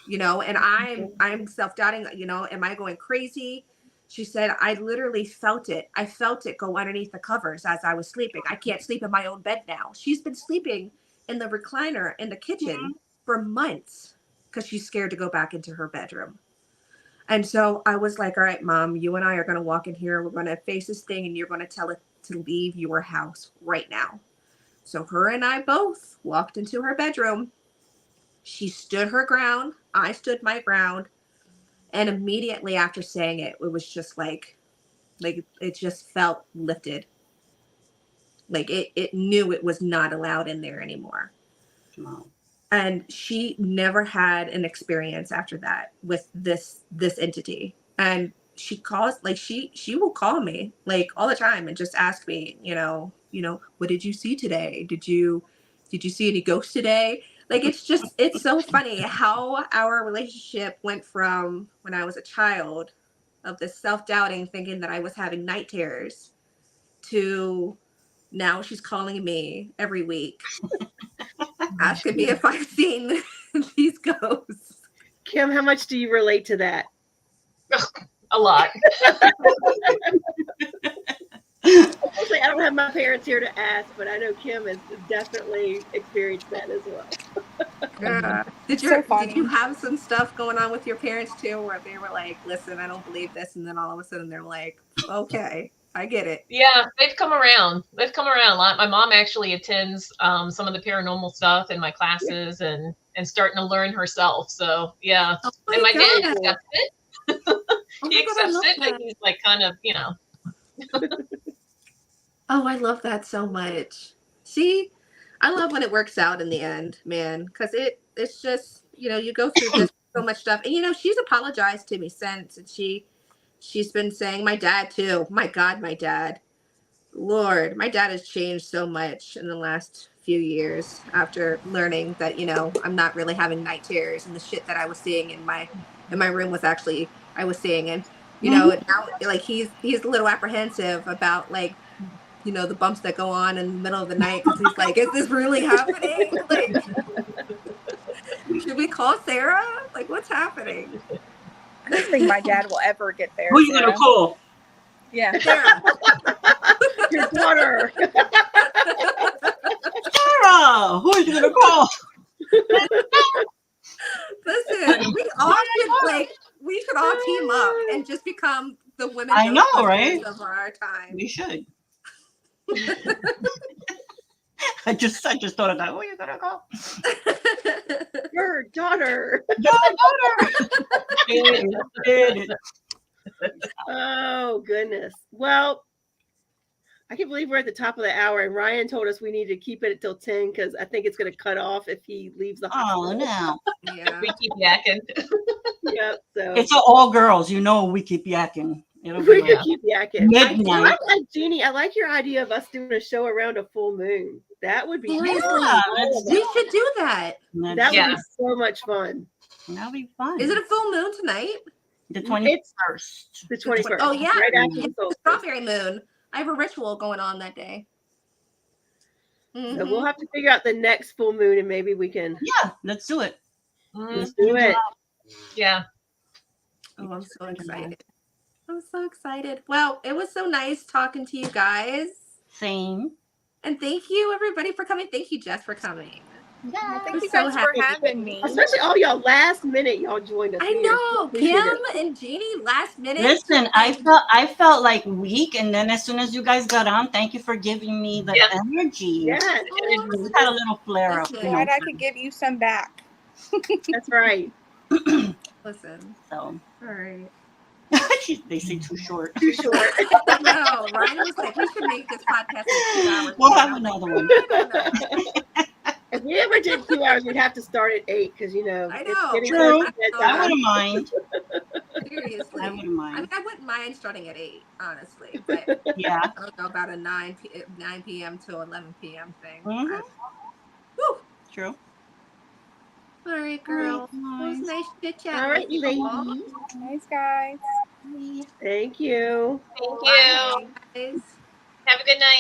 and I'm self-doubting, am I going crazy? She said, I literally felt it. I felt it go underneath the covers as I was sleeping. I can't sleep in my own bed now. She's been sleeping in the recliner in the kitchen for months, because she's scared to go back into her bedroom. And so I was like, all right, Mom, you and I are going to walk in here. We're going to face this thing, and you're going to tell it to leave your house right now. So her and I both walked into her bedroom. She stood her ground. I stood my ground. And immediately after saying it, it was just like it just felt lifted. Like it knew it was not allowed in there anymore. Wow. and she never had an experience after that with this entity. And she calls, like, she will call me like all the time and just ask me, what did you see today? Did you see any ghosts today? Like, it's so funny how our relationship went from when I was a child of this self-doubting, thinking that I was having night terrors, to now she's calling me every week asking me if I've seen these ghosts. Kim, how much do you relate to that? A lot. Hopefully, I don't have my parents here to ask, but I know Kim has definitely experienced that as well. Did So funny. Did you have some stuff going on with your parents too, where they were like, "Listen, I don't believe this," and then all of a sudden they're like, "Okay, I get it." Yeah, they've come around. They've come around a lot. My mom actually attends some of the paranormal stuff in my classes and starting to learn herself. So yeah, Oh and my dad God. accepts it. Oh He my God, I accepts love it, but that. he's like kind of, Oh, I love that so much. See, I love when it works out in the end, man, because it's just, you go through this so much stuff, and she's apologized to me since, and she's been saying, my dad too. My God, my dad. Lord, my dad has changed so much in the last few years after learning that, I'm not really having night terrors, and the shit that I was seeing in my room was actually I was seeing. And now, like, he's a little apprehensive about, like, the bumps that go on in the middle of the night, because he's like, is this really happening? Like, should we call Sarah? Like, what's happening? I don't think my dad will ever get there. Who are you gonna Sarah. call? Yeah. Sarah. Your daughter. Sarah. Who are you gonna call? Listen, we should all team up and just become the women I know, Ghostbusters right? of our time. We should. I just thought of that. Who are you gonna call? Your daughter. Your daughter. Oh, goodness. Well, I can't believe we're at the top of the hour, and Ryan told us we need to keep it until 10 because I think it's going to cut off if he leaves the hospital. Oh no. Yeah. we keep yakking. Yep. So It's all girls, we keep yakking. It'll we be could keep yakking. midnight. I like Jeannie. I like your idea of us doing a show around a full moon. That would be Seriously, Yeah, let's we should do that. that Yeah. would be so much fun. That'll be fun. Is it a full moon tonight? The 21st? The 21st. Oh, yeah. Right after It's the solstice. strawberry moon. I have a ritual going on that day. So we'll have to figure out the next full moon, and maybe we can. Yeah, let's do it. Let's do it. Yeah. Oh, I'm so excited. I'm so excited. Well, it was so nice talking to you guys. Same. And thank you, everybody, for coming. Thank you, Jess, for coming. Yeah, thank I'm you so guys happy. for having me. Especially all y'all last minute, y'all joined us. I We know, appreciate Kim it. and Jeannie, last minute. Listen, I felt like weak, and then as soon as you guys got on, thank you for giving me the energy. Yeah, It had a little flare up. Listen. Glad I could give you some back. that's right. Listen. So All right. they say too short. Too short. No, Ryan was like, we should make this podcast in 2 hours. We'll have another one. If we ever did 2 hours, we'd have to start at 8 because I know. it's getting True. close to I bedtime. wouldn't mind. Seriously. I wouldn't I mind. mean, I wouldn't mind starting at 8, honestly, but Yeah. I don't know about a 9 p.m. to 11 p.m. thing. Mhm. Woo! True. All right, girl. It was Nice. nice chit chat. All right, ladies. Nice guys. Thank you. Thank you. Bye, guys. Have a good night.